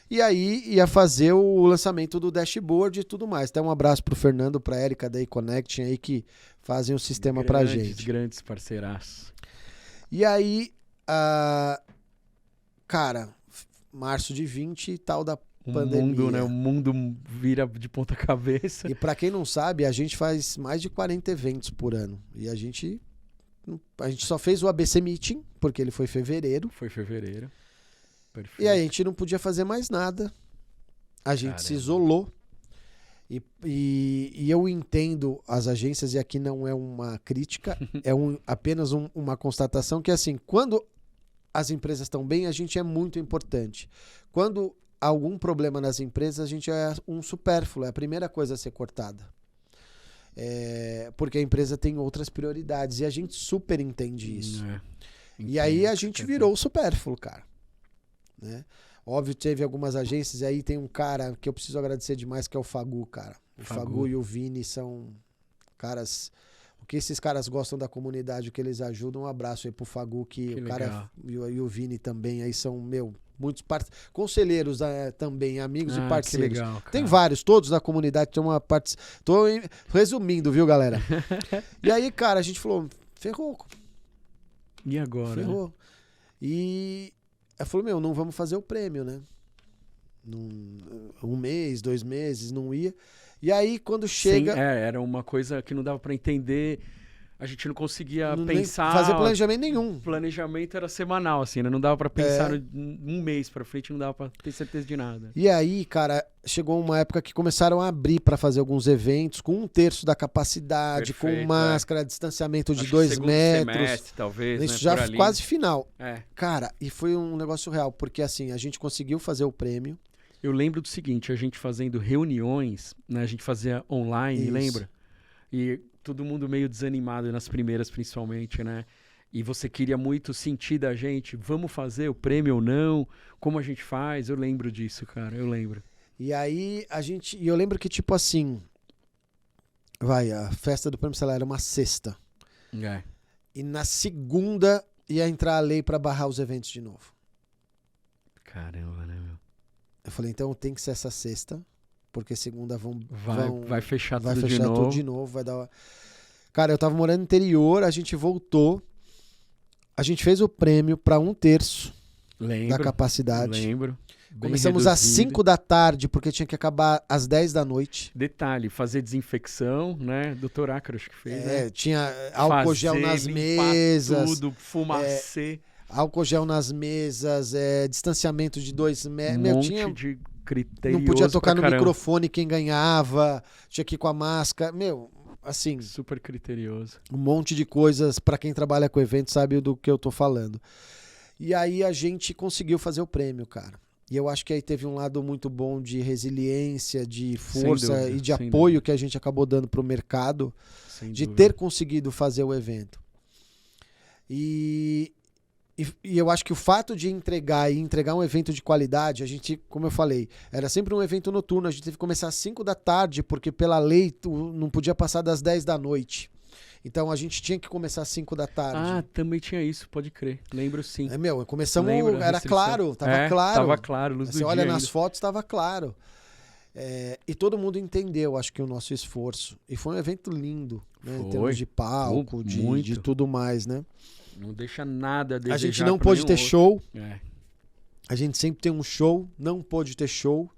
E aí ia fazer o lançamento do dashboard e tudo mais. Então um abraço pro Fernando, pra Érica da iConnect aí que fazem o sistema pra gente. Grandes parceiraços. E aí, cara, março de 20 e tal da pandemia. Mundo, né? O mundo vira de ponta cabeça. E pra quem não sabe, a gente faz mais de 40 eventos por ano. E a gente só fez o ABC Meeting, porque ele foi em fevereiro. Foi em fevereiro. Perfeito. E aí a gente não podia fazer mais nada. A gente se isolou. E eu entendo as agências, e aqui não é uma crítica, é apenas uma constatação que, assim, quando as empresas estão bem, a gente é muito importante. Quando há algum problema nas empresas, a gente é um supérfluo, é a primeira coisa a ser cortada. Porque a empresa tem outras prioridades, e a gente super entende isso. E aí a gente virou o supérfluo, cara. Né? Óbvio, teve algumas agências, e aí tem um cara que eu preciso agradecer demais, que é o Fagu, cara. O Fagu e o Vini são caras... O que esses caras gostam da comunidade, o que eles ajudam, um abraço aí pro Fagu, que o cara e o Vini também aí são, muitos conselheiros também, amigos e parceiros. Que legal, cara. Tem vários, todos da comunidade, tem uma parte... Tô resumindo, viu, galera? E aí, cara, a gente falou, ferrou. E agora? Ferrou. E... Ela falou, não vamos fazer o prêmio, né? Um mês, 2 meses, não ia. E aí, quando chega... Sim, era uma coisa que não dava para entender. A gente não conseguia pensar... Fazer planejamento nenhum. O planejamento era semanal, assim, né? Não dava para pensar um mês para frente, não dava para ter certeza de nada. E aí, cara, chegou uma época que começaram a abrir para fazer alguns eventos com 1/3 da capacidade, com máscara, distanciamento de 2 metros. Semestre, talvez, isso né? já quase final. É. Cara, e foi um negócio real, porque assim, a gente conseguiu fazer o prêmio. Eu lembro do seguinte, a gente fazendo reuniões, né? A gente fazia online, lembra? E todo mundo meio desanimado nas primeiras, principalmente, né? E você queria muito sentir da gente, vamos fazer o prêmio ou não? Como a gente faz? Eu lembro disso, cara, eu lembro. E aí, e eu lembro que, tipo assim, a festa do prêmio, sei lá, era uma sexta. E na segunda ia entrar a lei pra barrar os eventos de novo. Caramba, né, meu? Eu falei, então tem que ser essa sexta, porque segunda vai fechar tudo de novo, vai dar... Cara, eu tava morando no interior, a gente voltou, a gente fez o prêmio para 1/3 da capacidade. Lembro. Começamos às 5 da tarde, porque tinha que acabar às 10 da noite. Detalhe, fazer desinfecção, né? Doutor Acro, acho que fez, né? Tinha álcool gel nas mesas. Tudo, fumacê. Álcool gel nas mesas, distanciamento de 2 metros. Monte de criterioso. Não podia tocar no microfone quem ganhava, tinha que ir com a máscara. Assim... Super criterioso. Um monte de coisas, para quem trabalha com evento sabe do que eu tô falando. E aí a gente conseguiu fazer o prêmio, cara. E eu acho que aí teve um lado muito bom de resiliência, de força e de apoio que a gente acabou dando pro mercado, de ter conseguido fazer o evento. E eu acho que o fato de entregar um evento de qualidade, a gente, como eu falei, era sempre um evento noturno, a gente teve que começar às 5 da tarde, porque pela lei não podia passar das 10 da noite. Então a gente tinha que começar às 5 da tarde. Ah, também tinha isso, pode crer. Lembro sim. Começamos, era claro, tava claro. Tava claro, luz do dia. Você olha nas ainda. fotos, tava claro. E todo mundo entendeu, acho que o nosso esforço. E foi um evento lindo, né? Em termos de palco, de tudo mais, né? Não deixa nada a desejar. A gente não pôde ter show. A gente sempre tem um show, não pôde ter show.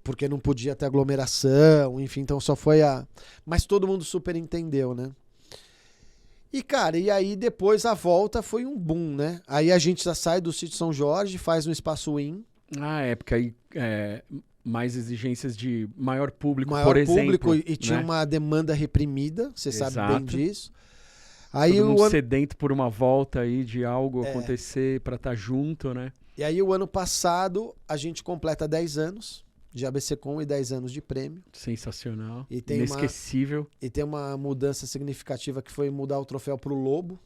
Porque não podia ter aglomeração, enfim, então só foi Mas todo mundo super entendeu, né? E, cara, e aí depois a volta foi um boom, né? Aí a gente já sai do Sítio São Jorge, faz no Espaço Win. Porque aí mais exigências de maior público, por exemplo. Maior público e tinha uma demanda reprimida, você sabe bem disso. Aí todo mundo sedento por uma volta aí de algo acontecer para estar junto, né? E aí o ano passado a gente completa 10 anos de ABCcom e 10 anos de prêmio. Sensacional, inesquecível. E tem uma mudança significativa que foi mudar o troféu pro Lobo.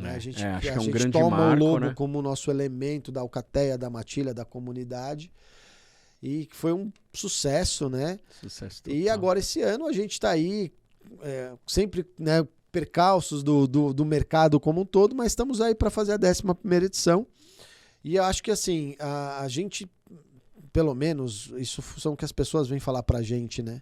Né? Acho que A é um gente grande toma marco, o lobo né? como nosso elemento da alcateia, da matilha, da comunidade. E que foi um sucesso, né? Sucesso total. E agora esse ano a gente está aí, sempre, né, percalços do mercado como um todo, mas estamos aí para fazer a 11ª edição. E eu acho que assim, a gente, pelo menos, isso são o que as pessoas vêm falar pra gente, né?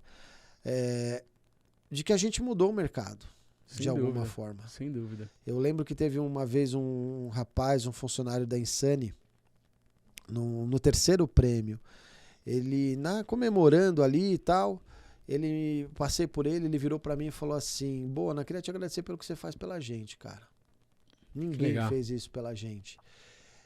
De que a gente mudou o mercado, Sem de alguma dúvida, forma. sem dúvida. Eu lembro que teve uma vez um rapaz, um funcionário da Insane, no 3º prêmio, ele, comemorando ali e tal, passei por ele virou pra mim e falou assim: Bona, queria te agradecer pelo que você faz pela gente, cara. Ninguém fez isso pela gente.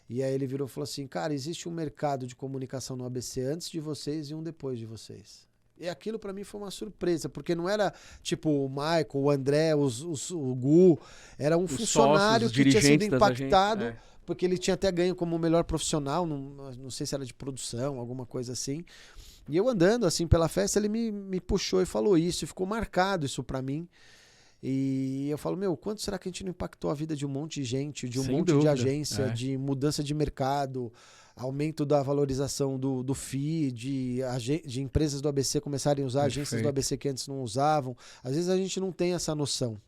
E aí ele virou e falou assim: cara, existe um mercado de comunicação no ABC antes de vocês e um depois de vocês. E aquilo pra mim foi uma surpresa, porque não era tipo o Michael, o André, o Gu, era um funcionário que tinha sido impactado, porque ele tinha até ganho como melhor profissional, não sei se era de produção, alguma coisa assim. E eu andando assim pela festa, ele me puxou e falou isso, e ficou marcado isso pra mim. E eu falo, quanto será que a gente não impactou a vida de um monte de gente, de um Sem monte dúvida, de agência, de mudança de mercado, aumento da valorização do FII, de empresas do ABC começarem a usar agências do ABC que antes não usavam. Às vezes a gente não tem essa noção.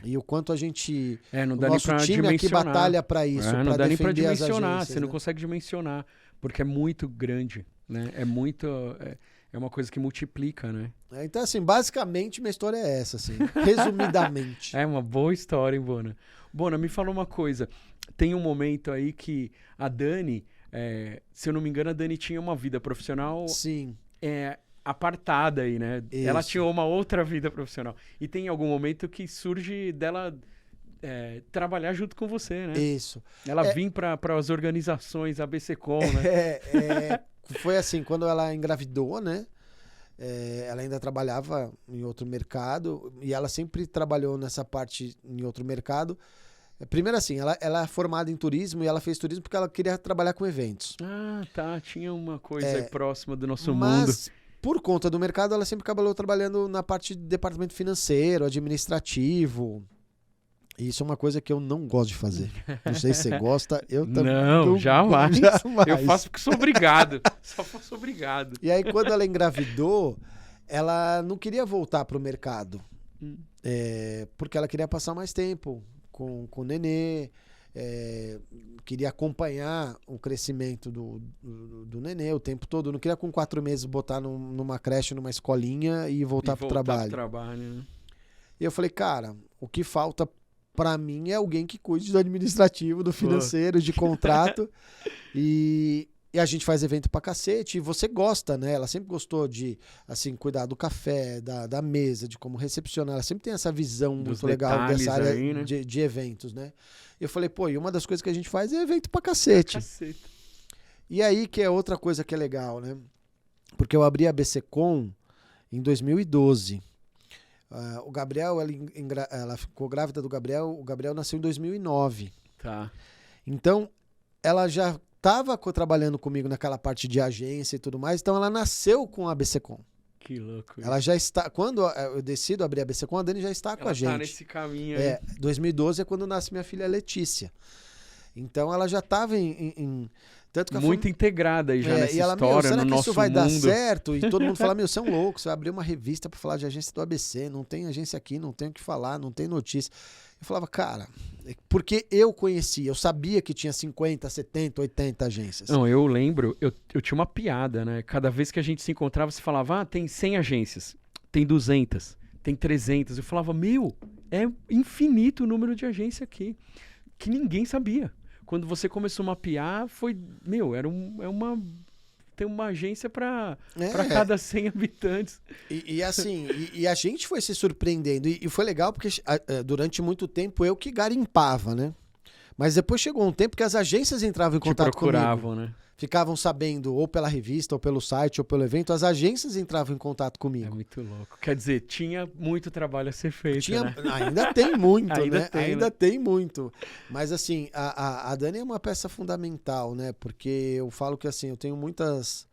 E o quanto a gente... não o dá nosso nem pra time aqui batalha para isso, para não dá nem pra defender as dimensionar, agências. você não consegue dimensionar, porque é muito grande, né? É uma coisa que multiplica, né? Então, assim, basicamente minha história é essa, assim, resumidamente. É uma boa história, hein, Bona? Bona, me fala uma coisa. Tem um momento aí que a Dani, se eu não me engano, a Dani tinha uma vida profissional Sim. Apartada aí, né? Isso. Ela tinha uma outra vida profissional. E tem algum momento que surge dela trabalhar junto com você, né? Isso. Ela vir para as organizações ABCcom, né? Foi assim, quando ela engravidou, né? Ela ainda trabalhava em outro mercado e ela sempre trabalhou nessa parte em outro mercado. Primeiro assim, ela é formada em turismo e ela fez turismo porque ela queria trabalhar com eventos. Ah, tá. Tinha uma coisa aí próxima do nosso mas, mundo. Por conta do mercado, ela sempre acabou trabalhando na parte de departamento financeiro, administrativo. E isso é uma coisa que eu não gosto de fazer. Não sei se você gosta, eu também. Não, jamais. Eu faço porque sou obrigado. Só faço obrigado. E aí, quando ela engravidou, ela não queria voltar pro mercado. Porque ela queria passar mais tempo com o nenê. Queria acompanhar o crescimento do nenê o tempo todo. Não queria com 4 meses botar numa creche, numa escolinha e voltar pro trabalho. Né? E eu falei, cara, o que falta pra mim é alguém que cuide do administrativo, do financeiro, de contrato. E a gente faz evento pra cacete. E você gosta, né? Ela sempre gostou de, assim, cuidar do café, da mesa, de como recepcionar. Ela sempre tem essa visão muito legal dessa área aí, né? de eventos, né? Eu falei, e uma das coisas que a gente faz é evento pra cacete. E aí que é outra coisa que é legal, né? Porque eu abri a ABCcom em 2012. O Gabriel, ela ficou grávida do Gabriel, o Gabriel nasceu em 2009. Tá. Então, ela já estava trabalhando comigo naquela parte de agência e tudo mais, então ela nasceu com a ABCcom. Que louco. Ela já está. Quando eu decido abrir a ABCcom, a Dani já está com a gente. Ela tá nesse caminho aí. 2012 é quando nasce minha filha Letícia. Então ela já estava tanto que muito integrada aí já nessa e ela, história, será no que nosso isso vai mundo? dar certo? E todo mundo fala, você é um louco, você vai abrir uma revista para falar de agência do ABC, não tem agência aqui, não tem o que falar, não tem notícia. Eu falava, cara, porque eu conhecia, eu sabia que tinha 50, 70, 80 agências. Não, eu lembro, eu tinha uma piada, né? Cada vez que a gente se encontrava, você falava, tem 100 agências, tem 200, tem 300. Eu falava, é infinito o número de agência aqui, que ninguém sabia. Quando você começou a mapear, tem uma agência para cada 100 habitantes. E assim, a gente foi se surpreendendo. E foi legal porque durante muito tempo eu que garimpava, né? Mas depois chegou um tempo que as agências entravam em contato procuravam, comigo. Né? Ficavam sabendo, ou pela revista, ou pelo site, ou pelo evento, as agências entravam em contato comigo. É muito louco. Quer dizer, tinha muito trabalho a ser feito, né? Ainda tem muito, né? Ainda tem muito. Mas assim, a Dani é uma peça fundamental, né? Porque eu falo que assim, eu tenho muitas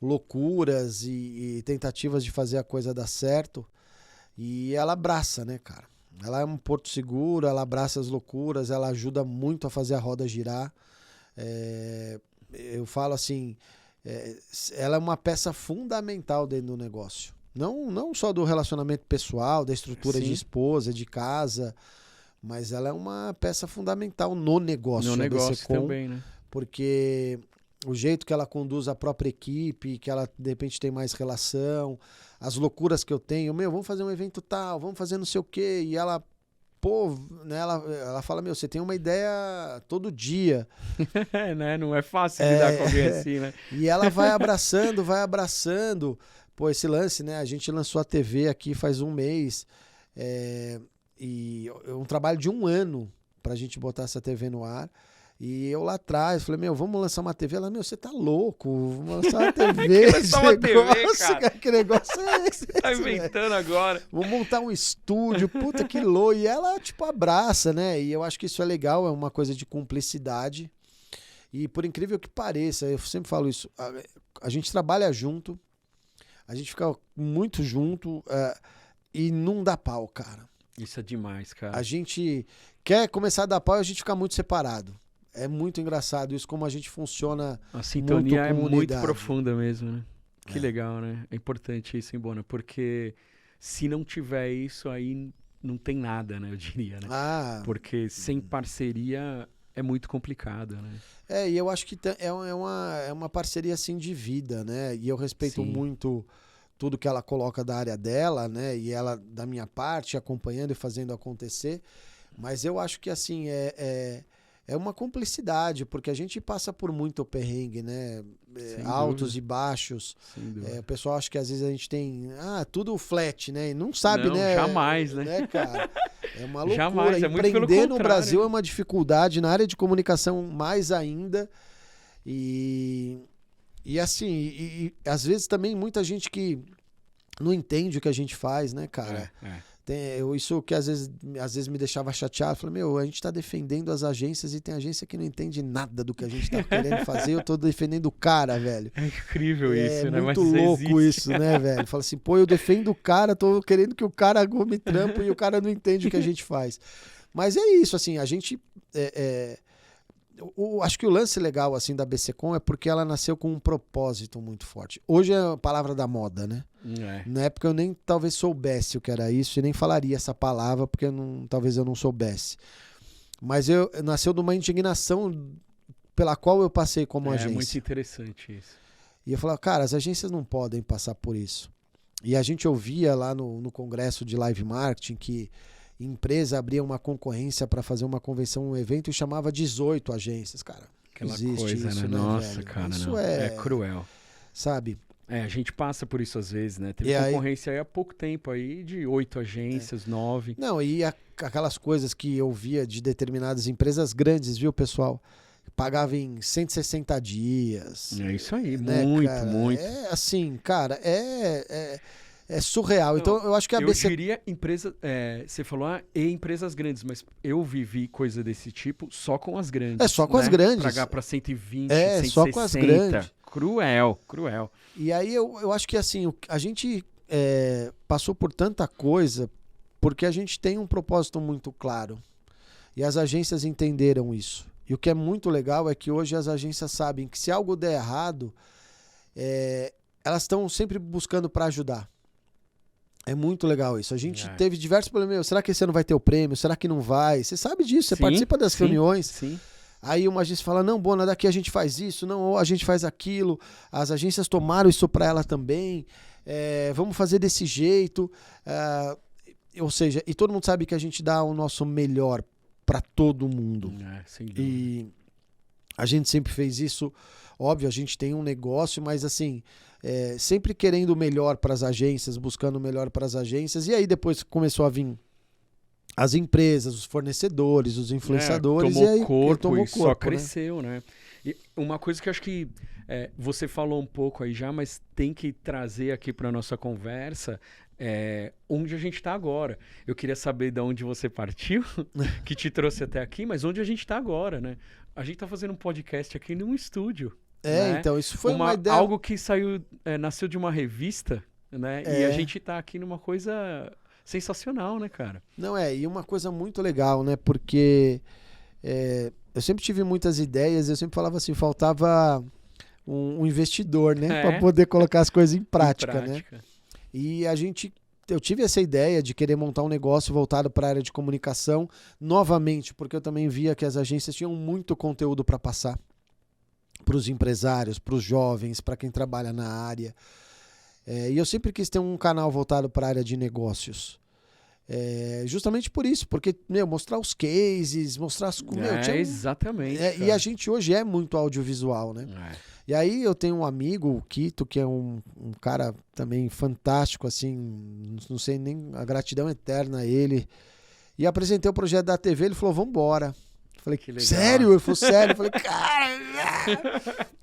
loucuras e tentativas de fazer a coisa dar certo. E ela abraça, né, cara? Ela é um porto seguro, ela abraça as loucuras, ela ajuda muito a fazer a roda girar. Eu falo assim, ela é uma peça fundamental dentro do negócio. Não só do relacionamento pessoal, da estrutura de esposa, de casa, mas ela é uma peça fundamental no negócio. No negócio também, né? Porque o jeito que ela conduz a própria equipe, que ela de repente tem mais relação, as loucuras que eu tenho, vamos fazer um evento tal, vamos fazer não sei o quê, e ela, pô, né, ela fala, você tem uma ideia todo dia. Né? Não é fácil lidar com alguém assim, né? E ela vai abraçando. Pô, esse lance, né? A gente lançou a TV aqui faz um mês, e é um trabalho de 1 ano pra gente botar essa TV no ar. E eu lá atrás falei, vamos lançar uma TV. Ela, você tá louco? Vamos lançar uma TV. Lançar uma TV, cara. Que negócio é esse? Tá inventando agora. Vamos montar um estúdio, puta que louco. E ela, abraça, né? E eu acho que isso é legal, é uma coisa de cumplicidade. E por incrível que pareça, eu sempre falo isso, a gente trabalha junto, a gente fica muito junto e não dá pau, cara. Isso é demais, cara. A gente quer começar a dar pau e a gente fica muito separado. É muito engraçado isso, como a gente funciona. A sintonia é muito unidade. profunda mesmo, né? Que legal, né? É importante isso, hein, Bona? Porque se não tiver isso, aí não tem nada, né? Eu diria, né? Porque sem parceria é muito complicado, né? E eu acho que é uma parceria, assim, de vida, né? E eu respeito muito tudo que ela coloca da área dela, né? E ela, da minha parte, acompanhando e fazendo acontecer. Mas eu acho que, assim, é uma cumplicidade, porque a gente passa por muito perrengue, né? Altos e baixos. O pessoal acha que às vezes a gente tem tudo flat, né? E não sabe, né? Jamais, né? Cara? É uma loucura. Jamais, é muito pelo Empreender contrário. no Brasil é uma dificuldade, na área de comunicação mais ainda. E assim, às vezes também muita gente que não entende o que a gente faz, né, cara? Isso que às vezes me deixava chateado. Eu falei, a gente tá defendendo as agências e tem agência que não entende nada do que a gente tá querendo fazer. Eu tô defendendo o cara, velho. É incrível isso, né? É muito louco isso, né, velho? Fala assim, eu defendo o cara, tô querendo que o cara arrume trampo e o cara não entende o que a gente faz. Mas é isso, assim, a gente... acho que o lance legal, assim, da BCCom é porque ela nasceu com um propósito muito forte. Hoje é a palavra da moda, né? Na época eu nem talvez soubesse o que era isso e nem falaria essa palavra porque talvez eu não soubesse. Mas nasceu de uma indignação pela qual eu passei como agência. É muito interessante isso. E eu falava, cara, as agências não podem passar por isso. E a gente ouvia lá no congresso de live marketing que empresa abria uma concorrência para fazer uma convenção, um evento e chamava 18 agências, cara. Aquela existe coisa, isso, né? Nossa, velho? cara, isso não. É cruel. Sabe? A gente passa por isso às vezes, né? Teve concorrência aí há pouco tempo aí de 8 agências, 9. Não, e aquelas coisas que eu via de determinadas empresas grandes, viu, pessoal? Pagava em 160 dias. É isso aí, né, muito, cara? muito. É assim, cara, é surreal. Não, então eu acho que a BC... Eu diria empresa, você falou e empresas grandes, mas eu vivi coisa desse tipo só com as grandes. Só com as grandes. Pagar para 120, 160. Só com as grandes. Cruel. E aí eu acho que assim, a gente passou por tanta coisa porque a gente tem um propósito muito claro. E as agências entenderam isso. E o que é muito legal é que hoje as agências sabem que se algo der errado, elas estão sempre buscando para ajudar. É muito legal isso. A gente teve diversos problemas. Será que esse ano vai ter o prêmio? Será que não vai? Você sabe disso, você participa das reuniões. Sim. Aí uma agência fala, não, Bona, daqui a gente faz isso, não, ou a gente faz aquilo. As agências tomaram isso para ela também. Vamos fazer desse jeito. Ou seja, e todo mundo sabe que a gente dá o nosso melhor para todo mundo. Sem dúvida. E a gente sempre fez isso. Óbvio, a gente tem um negócio, mas assim, sempre querendo o melhor para as agências, buscando o melhor para as agências. E aí depois começou a vir as empresas, os fornecedores, os influenciadores. Tomou e aí corpo e só né? cresceu, né? E uma coisa que eu acho que você falou um pouco aí já, mas tem que trazer aqui para nossa conversa onde a gente está agora. Eu queria saber de onde você partiu, que te trouxe até aqui, mas onde a gente está agora, né? A gente está fazendo um podcast aqui num estúdio. Né? Então, isso foi uma ideia... Algo que nasceu de uma revista, né? E a gente está aqui numa coisa sensacional, né, cara? Não e uma coisa muito legal, né? Porque eu sempre tive muitas ideias, eu sempre falava assim, faltava um investidor, né? Para poder colocar as coisas em prática, né? E eu tive essa ideia de querer montar um negócio voltado para a área de comunicação, novamente, porque eu também via que as agências tinham muito conteúdo para passar para os empresários, para os jovens, para quem trabalha na área. E eu sempre quis ter um canal voltado para a área de negócios. Justamente por isso, porque, mostrar os cases, mostrar as coisas. Exatamente. E a gente hoje é muito audiovisual, né? E aí eu tenho um amigo, o Quito, que é um cara também fantástico, assim, não sei nem, a gratidão eterna a ele. E apresentei o projeto da TV, ele falou, vambora. Falei, sério? Ele falou, sério? Eu falei, cara...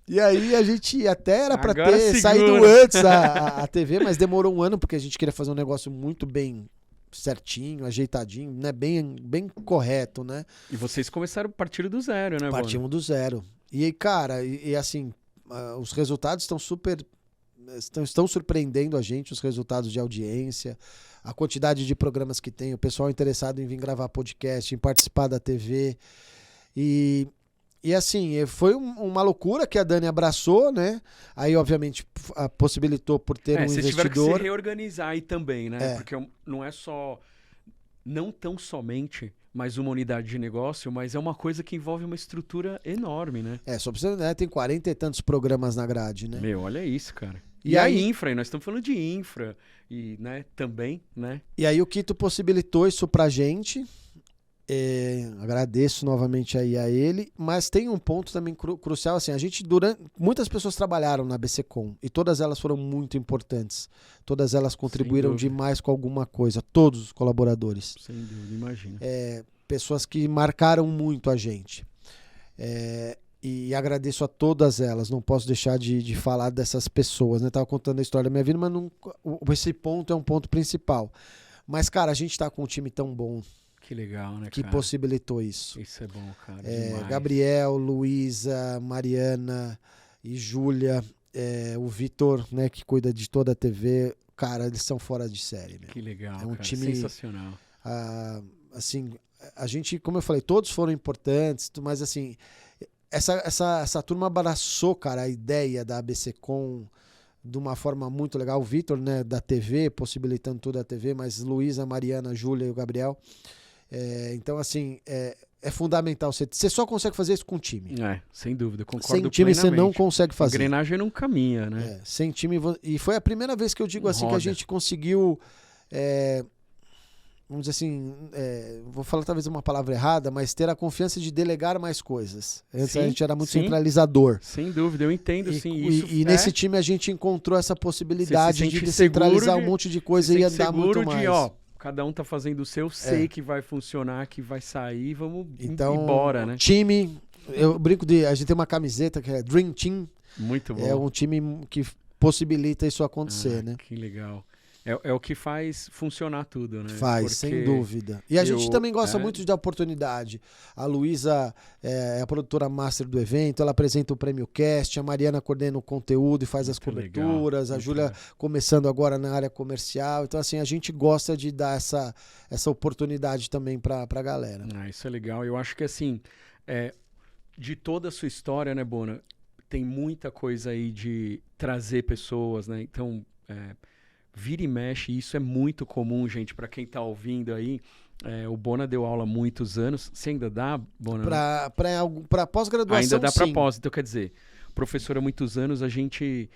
E aí a gente até era pra ter saído antes a TV, mas demorou um ano, porque a gente queria fazer um negócio muito bem certinho, ajeitadinho, né? Bem correto, né? E vocês começaram a partir do zero, né, Partimos do zero. E aí, cara, assim, os resultados estão surpreendendo a gente, os resultados de audiência, a quantidade de programas que tem, o pessoal interessado em vir gravar podcast, em participar da TV. E assim, foi uma loucura que a Dani abraçou, né? Aí, obviamente, possibilitou por ter um investidor. Vocês tiveram que se reorganizar aí também, né? Porque não é só, não tão somente mais uma unidade de negócio, mas é uma coisa que envolve uma estrutura enorme, né? Só pra você, né? Tem 40 e tantos programas na grade, né? Olha isso, cara. E a infra, e nós estamos falando de infra, e, né, também, né? E aí o Quito possibilitou isso pra gente. Agradeço novamente aí a ele, mas tem um ponto também crucial, assim, muitas pessoas trabalharam na BCCom e todas elas foram muito importantes, todas elas contribuíram demais com alguma coisa, todos os colaboradores. Sem dúvida, imagina. Pessoas que marcaram muito a gente. E agradeço a todas elas, não posso deixar de falar dessas pessoas, né? Tava contando a história da minha vida, mas esse ponto é um ponto principal. Mas, cara, a gente tá com um time tão bom. Que legal, né, que possibilitou isso. Isso é bom, cara. Gabriel, Luísa, Mariana e Júlia, o Vitor, né, que cuida de toda a TV. Cara, eles são fora de série. Né? Que legal, é um cara. time sensacional. Assim, a gente, como eu falei, todos foram importantes, mas assim, essa turma abraçou, cara, a ideia da ABCCom de uma forma muito legal. O Vitor, né, da TV, possibilitando toda a TV, mas Luísa, Mariana, Júlia e o Gabriel. Então, assim, é fundamental. Você só consegue fazer isso com time. Sem dúvida, concordo sem time plenamente. Você não consegue fazer. A engrenagem não caminha, né? Sem time... E foi a primeira vez que eu digo assim, que a gente conseguiu... vamos dizer assim, vou falar talvez uma palavra errada, mas ter a confiança de delegar mais coisas. Antes a gente era muito centralizador. Sem dúvida, eu entendo, sim. E nesse time a gente encontrou essa possibilidade de descentralizar um monte de coisa e andar muito mais. Cada um tá fazendo o seu, sei que vai funcionar, que vai sair, vamos embora, né? Time, eu brinco a gente tem uma camiseta que é Dream Team. Muito bom. É um time que possibilita isso acontecer, né? Que legal. É o que faz funcionar tudo, né? Faz, sem dúvida. E a gente também gosta muito de dar oportunidade. A Luísa é a produtora master do evento, ela apresenta o Prêmio Cast, a Mariana coordena o conteúdo e faz as coberturas, a Júlia começando agora na área comercial. Então, assim, a gente gosta de dar essa oportunidade também pra galera. Isso é legal. Eu acho que, assim, de toda a sua história, né, Bona, tem muita coisa aí de trazer pessoas, né? Então, vira e mexe, isso é muito comum, gente, para quem tá ouvindo aí. O Bona deu aula há muitos anos. Você ainda dá, Bona? Para pós-graduação, ainda dá para pós. Então, quer dizer, professor há muitos anos, a gente...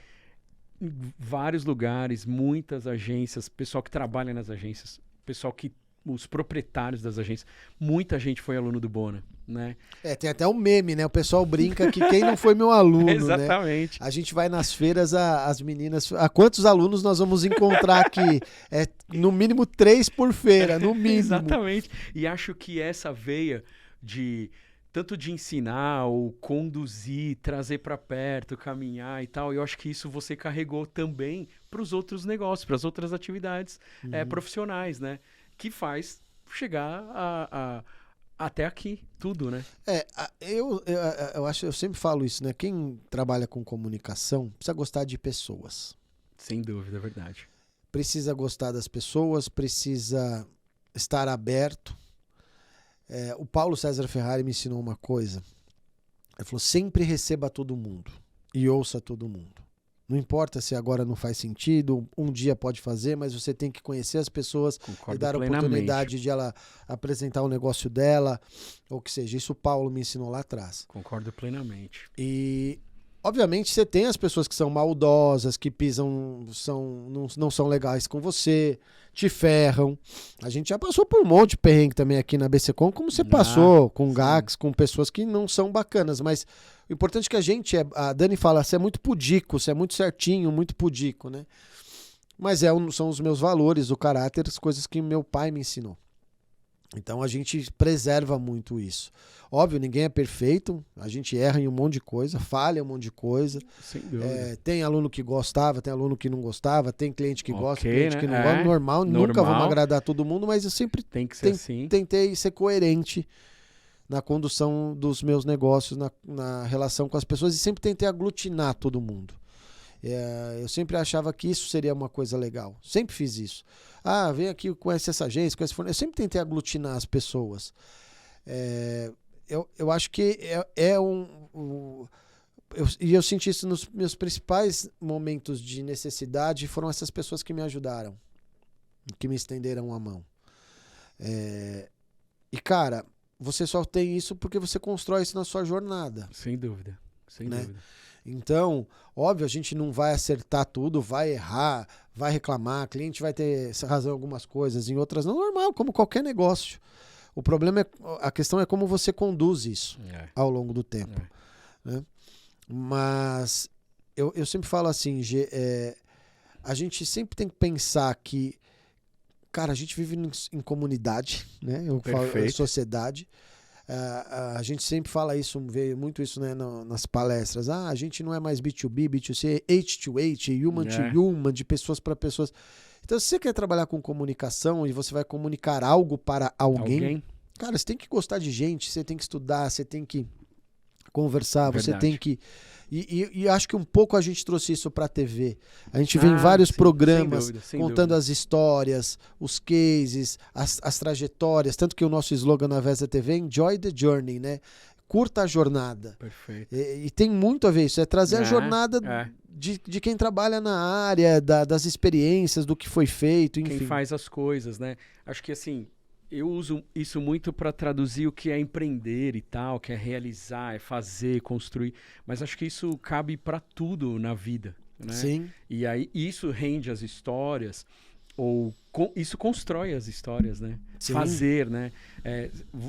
Em vários lugares, muitas agências, pessoal que trabalha nas agências, pessoal que... Os proprietários das agências, muita gente foi aluno do Bona, né? Tem até um meme, né? O pessoal brinca que quem não foi meu aluno, Exatamente. Né? A gente vai nas feiras, as meninas... quantos alunos nós vamos encontrar aqui? No mínimo 3 por feira, no mínimo. Exatamente. E acho que essa veia tanto de ensinar, ou conduzir, trazer para perto, caminhar e tal, eu acho que isso você carregou também para os outros negócios, para as outras atividades profissionais, né? Que faz chegar até aqui, tudo, né? Eu sempre falo isso, né? Quem trabalha com comunicação precisa gostar de pessoas. Sem dúvida, é verdade. precisa gostar das pessoas, precisa estar aberto. O Paulo César Ferrari me ensinou uma coisa. Ele falou, sempre receba todo mundo e ouça todo mundo. Não importa se agora não faz sentido, um dia pode fazer, mas você tem que conhecer as pessoas. Concordo e dar a plenamente. oportunidade de ela apresentar o negócio dela, ou que seja. Isso o Paulo me ensinou lá atrás. Concordo plenamente. E, obviamente, você tem as pessoas que são maldosas, que pisam, não são legais com você, te ferram. A gente já passou por um monte de perrengue também aqui na BCCom, como você passou com Gax, com pessoas que não são bacanas, mas o importante é que a gente, a Dani fala, você é muito pudico, você é muito certinho, muito pudico, né? Mas são os meus valores, o caráter, as coisas que meu pai me ensinou. Então a gente preserva muito isso. Óbvio, ninguém é perfeito, a gente erra em um monte de coisa, falha um monte de coisa. Sem dúvida. Tem aluno que gostava, tem aluno que não gostava, tem cliente que gosta, cliente né? que não gosta. Normal, nunca vamos agradar todo mundo, mas eu sempre tem que ser assim. Tentei ser coerente na condução dos meus negócios, na relação com as pessoas, e sempre tentei aglutinar todo mundo. Eu sempre achava que isso seria uma coisa legal. Sempre fiz isso. Vem aqui, conhece essa agência, conhece... Eu sempre tentei aglutinar as pessoas. Eu acho que eu senti isso nos meus principais momentos de necessidade, foram essas pessoas que me ajudaram, que me estenderam a mão. E, cara, você só tem isso porque você constrói isso na sua jornada. Sem dúvida, sem dúvida. Então, óbvio, a gente não vai acertar tudo, vai errar, vai reclamar, cliente vai ter razão em algumas coisas, em outras não, normal, como qualquer negócio. O problema a questão é como você conduz isso ao longo do tempo. Né? Mas eu sempre falo assim, a gente sempre tem que pensar que, cara, a gente vive em comunidade, né? Eu falo em sociedade. A gente sempre fala isso, vê muito isso, né, nas palestras. A gente não é mais B2B, B2C, H2H, human to human, de pessoas para pessoas. Então, se você quer trabalhar com comunicação e você vai comunicar algo para alguém, cara, você tem que gostar de gente, você tem que estudar, você tem que conversar, você tem que... E acho que um pouco a gente trouxe isso para a TV. A gente vê em vários programas contando as histórias, os cases, as trajetórias. Tanto que o nosso slogan na Vesa TV é Enjoy the Journey, né? Curta a jornada. Perfeito. E tem muito a ver isso. É trazer a jornada de quem trabalha na área, das experiências, do que foi feito, enfim. Quem faz as coisas, né? Acho que assim... Eu uso isso muito para traduzir o que é empreender e tal, que é realizar, é fazer, construir. Mas acho que isso cabe para tudo na vida, né? Sim. E aí isso rende as histórias, ou isso constrói as histórias, né? Sim. Fazer, né?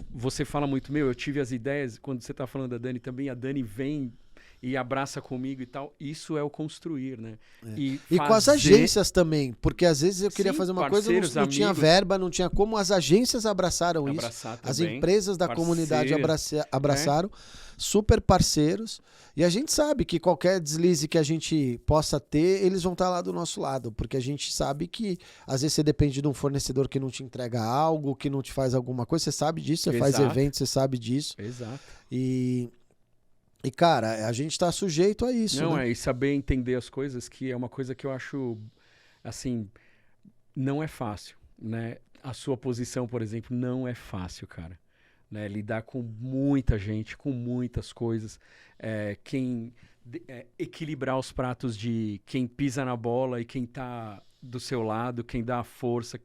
Você fala muito, eu tive as ideias, quando você está falando da Dani também, a Dani vem e abraça comigo e tal, isso é o construir, né? E com as agências também, porque às vezes eu queria fazer uma coisa, não tinha verba, não tinha como, as agências abraçaram isso, as empresas da comunidade abraçaram, super parceiros, e a gente sabe que qualquer deslize que a gente possa ter, eles vão estar lá do nosso lado, porque a gente sabe que às vezes você depende de um fornecedor que não te entrega algo, que não te faz alguma coisa, você sabe disso, você faz eventos, você sabe disso. Exato. E, cara, a gente tá sujeito a isso. Não, né? E saber entender as coisas, que é uma coisa que eu acho, assim, não é fácil, né? A sua posição, por exemplo, não é fácil, cara. Né? Lidar com muita gente, com muitas coisas. Equilibrar os pratos de quem pisa na bola e quem tá do seu lado, quem dá a força,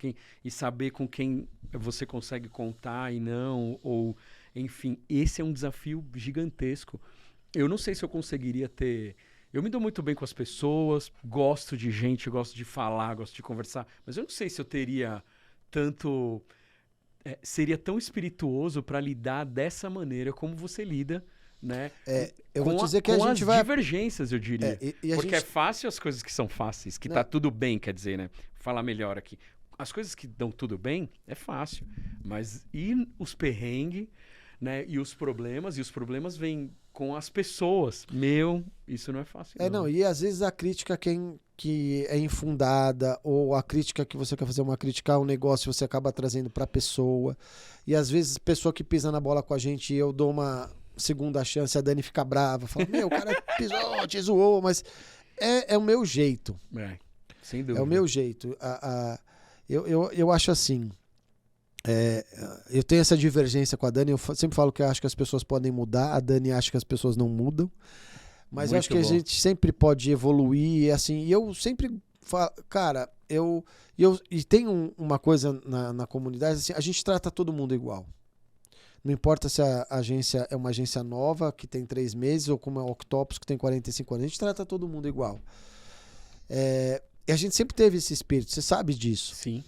e saber com quem você consegue contar e não, ou... Enfim, esse é um desafio gigantesco. Eu não sei se eu conseguiria ter... Eu me dou muito bem com as pessoas, gosto de gente, gosto de falar, gosto de conversar, mas eu não sei se eu teria tanto... seria tão espirituoso para lidar dessa maneira como você lida, né? Eu vou dizer que a gente vai... divergências, eu diria. Porque gente... é fácil as coisas que são fáceis, que tá tudo bem, quer dizer, né? Falar melhor aqui. As coisas que dão tudo bem, é fácil. Mas e os perrengues... Né? E os problemas vêm com as pessoas. Isso não é fácil. E às vezes a crítica que é infundada, ou a crítica que você quer fazer uma crítica ao negócio, você acaba trazendo para a pessoa. E às vezes a pessoa que pisa na bola com a gente, eu dou uma segunda chance, a Dani fica brava, fala, o cara pisou, te zoou, mas é o meu jeito. Sem dúvida. É o meu jeito. Eu acho assim, eu tenho essa divergência com a Dani, eu sempre falo que eu acho que as pessoas podem mudar, a Dani acha que as pessoas não mudam, mas eu acho que a gente sempre pode evoluir, e assim, e eu sempre falo, cara, e tem uma coisa na comunidade, assim, a gente trata todo mundo igual. Não importa se a agência é uma agência nova, que tem 3 meses, ou como é a Octopus, que tem 45 anos. A gente trata todo mundo igual. E a gente sempre teve esse espírito, você sabe disso. Sim.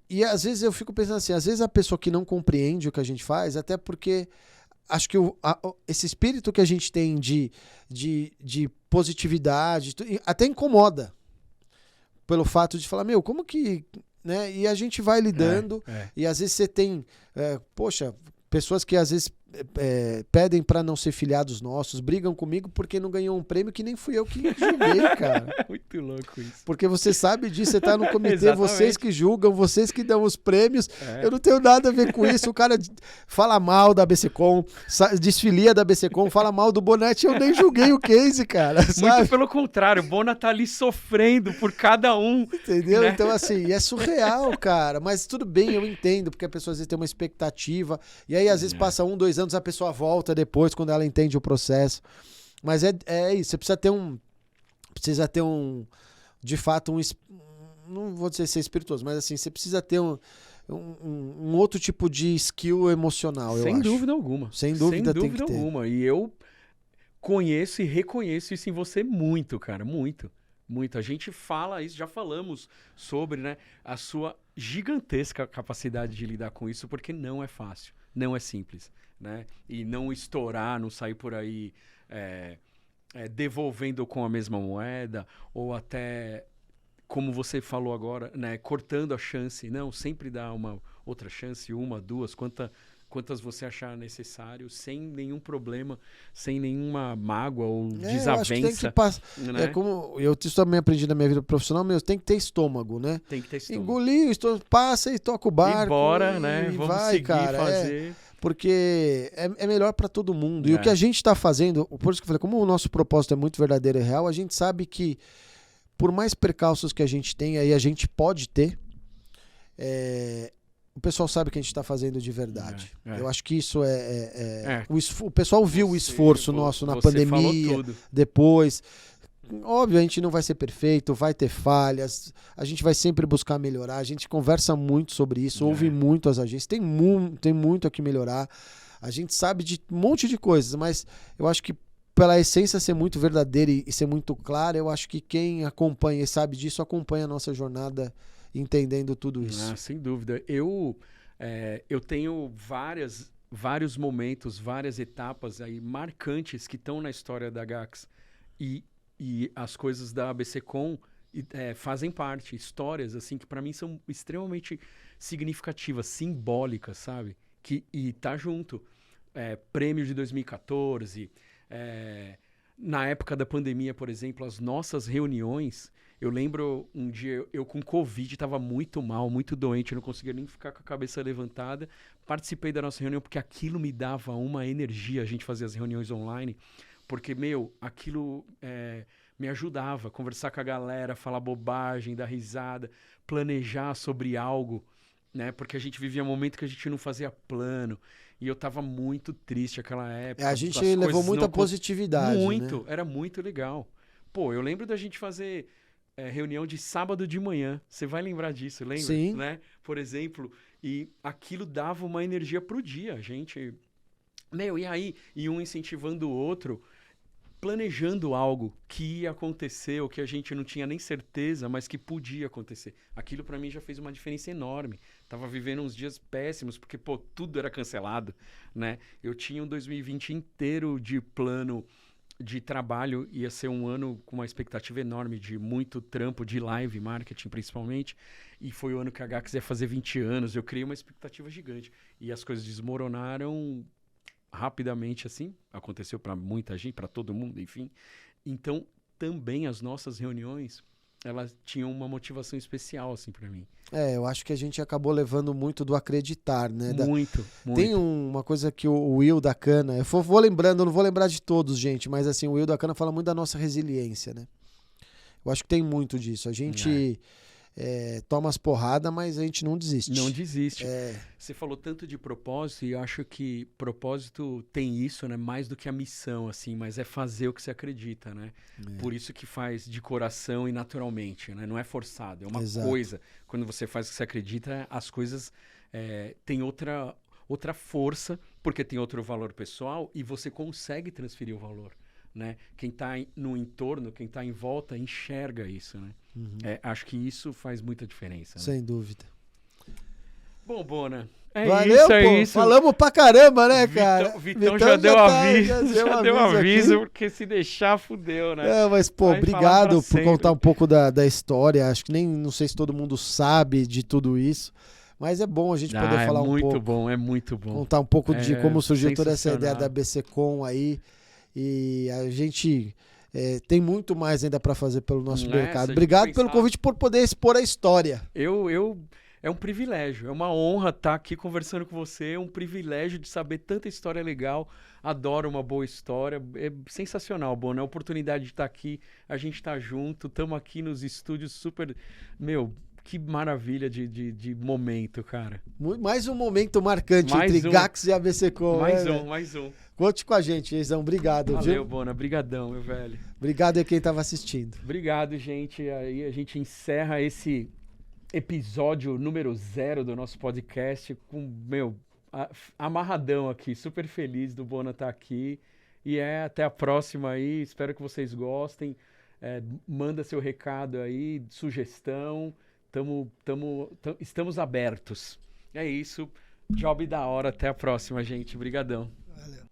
E às vezes eu fico pensando assim, às vezes a pessoa que não compreende o que a gente faz, até porque acho que esse espírito que a gente tem de positividade, até incomoda. Pelo fato de falar, como que... Né? E a gente vai lidando, e às vezes você tem, pessoas que às vezes pedem para não ser filiados nossos, brigam comigo porque não ganhou um prêmio que nem fui eu que julguei, cara. Muito louco isso. Porque você sabe disso, você tá no comitê, vocês que julgam, vocês que dão os prêmios, eu não tenho nada a ver com isso. O cara fala mal da ABCCom, desfilia da ABCCom, fala mal do Bonetti, eu nem julguei o case, cara. Sabe? Muito pelo contrário, o Bona tá ali sofrendo por cada um. Entendeu? Né? Então, assim, é surreal, cara. Mas tudo bem, eu entendo, porque a pessoa às vezes tem uma expectativa, e aí às vezes passa 1, 2 anos, a pessoa volta depois, quando ela entende o processo. Mas é isso, você precisa ter de fato, não vou dizer ser espirituoso, mas assim, você precisa ter um outro tipo de skill emocional, eu acho. Sem dúvida alguma. Sem dúvida tem que ter. Alguma. E eu conheço e reconheço isso em você muito, cara, muito. Muito. A gente fala isso, já falamos sobre, né, a sua gigantesca capacidade de lidar com isso, porque não é fácil, não é simples, né? E não estourar, não sair por aí devolvendo com a mesma moeda, ou até, como você falou agora, né, cortando a chance. Não, sempre dá uma outra chance, 1, 2, quantas você achar necessário, sem nenhum problema, sem nenhuma mágoa ou desavença. Eu acho que tem que passar. Né? Como eu também aprendi na minha vida profissional, tem que ter estômago, né? Tem que ter estômago. Engolir, passa e toca o barco. E bora, né? Vamos vai, seguir, cara, fazer. Porque é melhor para todo mundo. E o que a gente está fazendo, por isso que eu falei, como o nosso propósito é muito verdadeiro e real, a gente sabe que, por mais percalços que a gente tenha, e a gente pode ter, o pessoal sabe que a gente está fazendo de verdade. Eu acho que isso o pessoal viu o esforço nosso na pandemia, depois. Óbvio, a gente não vai ser perfeito, vai ter falhas, a gente vai sempre buscar melhorar, a gente conversa muito sobre isso, ouve muito as agências, tem muito a que melhorar, a gente sabe de um monte de coisas, mas eu acho que pela essência ser muito verdadeira e ser muito clara, eu acho que quem acompanha e sabe disso, acompanha a nossa jornada entendendo tudo isso. Sem dúvida. Eu tenho vários momentos, várias etapas aí marcantes que estão na história da Gax, e as coisas da ABCCom fazem parte, histórias assim que para mim são extremamente significativas, simbólicas, sabe? E tá junto. Prêmio de 2014, na época da pandemia, por exemplo, as nossas reuniões, eu lembro um dia eu com Covid, estava muito mal, muito doente, eu não conseguia nem ficar com a cabeça levantada, participei da nossa reunião porque aquilo me dava uma energia, a gente fazia as reuniões online, porque, aquilo me ajudava a conversar com a galera, falar bobagem, dar risada, planejar sobre algo, né? Porque a gente vivia um momento que a gente não fazia plano. E eu tava muito triste naquela época. A gente levou muita positividade. Muito, né? Era muito legal. Pô, eu lembro da gente fazer reunião de sábado de manhã. Você vai lembrar disso, lembra? Sim. Né? Por exemplo, e aquilo dava uma energia pro dia. A gente... e aí? E um incentivando o outro, planejando algo que ia acontecer, ou que a gente não tinha nem certeza, mas que podia acontecer. Aquilo para mim já fez uma diferença enorme. Tava vivendo uns dias péssimos, porque, tudo era cancelado, né? Eu tinha um 2020 inteiro de plano de trabalho, ia ser um ano com uma expectativa enorme de muito trampo, de live marketing principalmente, e foi o ano que a Gax ia fazer 20 anos. Eu criei uma expectativa gigante. E as coisas desmoronaram rapidamente, assim, aconteceu para muita gente, para todo mundo, enfim. Então, também as nossas reuniões, elas tinham uma motivação especial, assim, para mim. Eu acho que a gente acabou levando muito do acreditar, né? Muito. Tem uma coisa que o Will da Cana, eu vou lembrando, eu não vou lembrar de todos, gente, mas assim, o Will da Cana fala muito da nossa resiliência, né? Eu acho que tem muito disso. A gente toma as porradas, mas a gente não desiste. Não desiste. Você falou tanto de propósito e eu acho que propósito tem isso, né? Mais do que a missão, assim, mas é fazer o que você acredita, né? Por isso que faz de coração e naturalmente, né? Não é forçado, é uma coisa. Quando você faz o que você acredita, as coisas têm outra força, porque tem outro valor pessoal e você consegue transferir o valor, né? Quem está no entorno, quem está em volta, enxerga isso, né? Acho que isso faz muita diferença. Né? Sem dúvida. Bom, Bona, Valeu, isso, pô. isso. Falamos pra caramba, né, cara? Vitão já deu aviso, já deu aviso, porque se deixar, fudeu, né? Mas, pô, obrigado por contar um pouco da história. Acho que não sei se todo mundo sabe de tudo isso. Mas é bom a gente poder falar um pouco. É muito bom. Contar um pouco de como surgiu toda essa ideia da BCCom aí. E a gente tem muito mais ainda para fazer pelo nosso mercado. Obrigado pelo convite, por poder expor a história. É um privilégio, é uma honra estar aqui conversando com você, é um privilégio de saber tanta história legal. Adoro uma boa história, é sensacional, Bona, a oportunidade de estar aqui, a gente está junto, estamos aqui nos estúdios super... Que maravilha de momento, cara. Mais um momento marcante entre Gax e a BCCom. Mais um. Conte com a gente, Eizão. Obrigado. Valeu, Bona. Brigadão, meu velho. Obrigado a quem estava assistindo. Obrigado, gente. Aí a gente encerra esse episódio número 0 do nosso podcast com, amarradão aqui. Super feliz do Bona estar aqui. E até a próxima aí. Espero que vocês gostem. Manda seu recado aí, sugestão. Estamos abertos. É isso. Job da hora. Até a próxima, gente. Obrigadão. Valeu.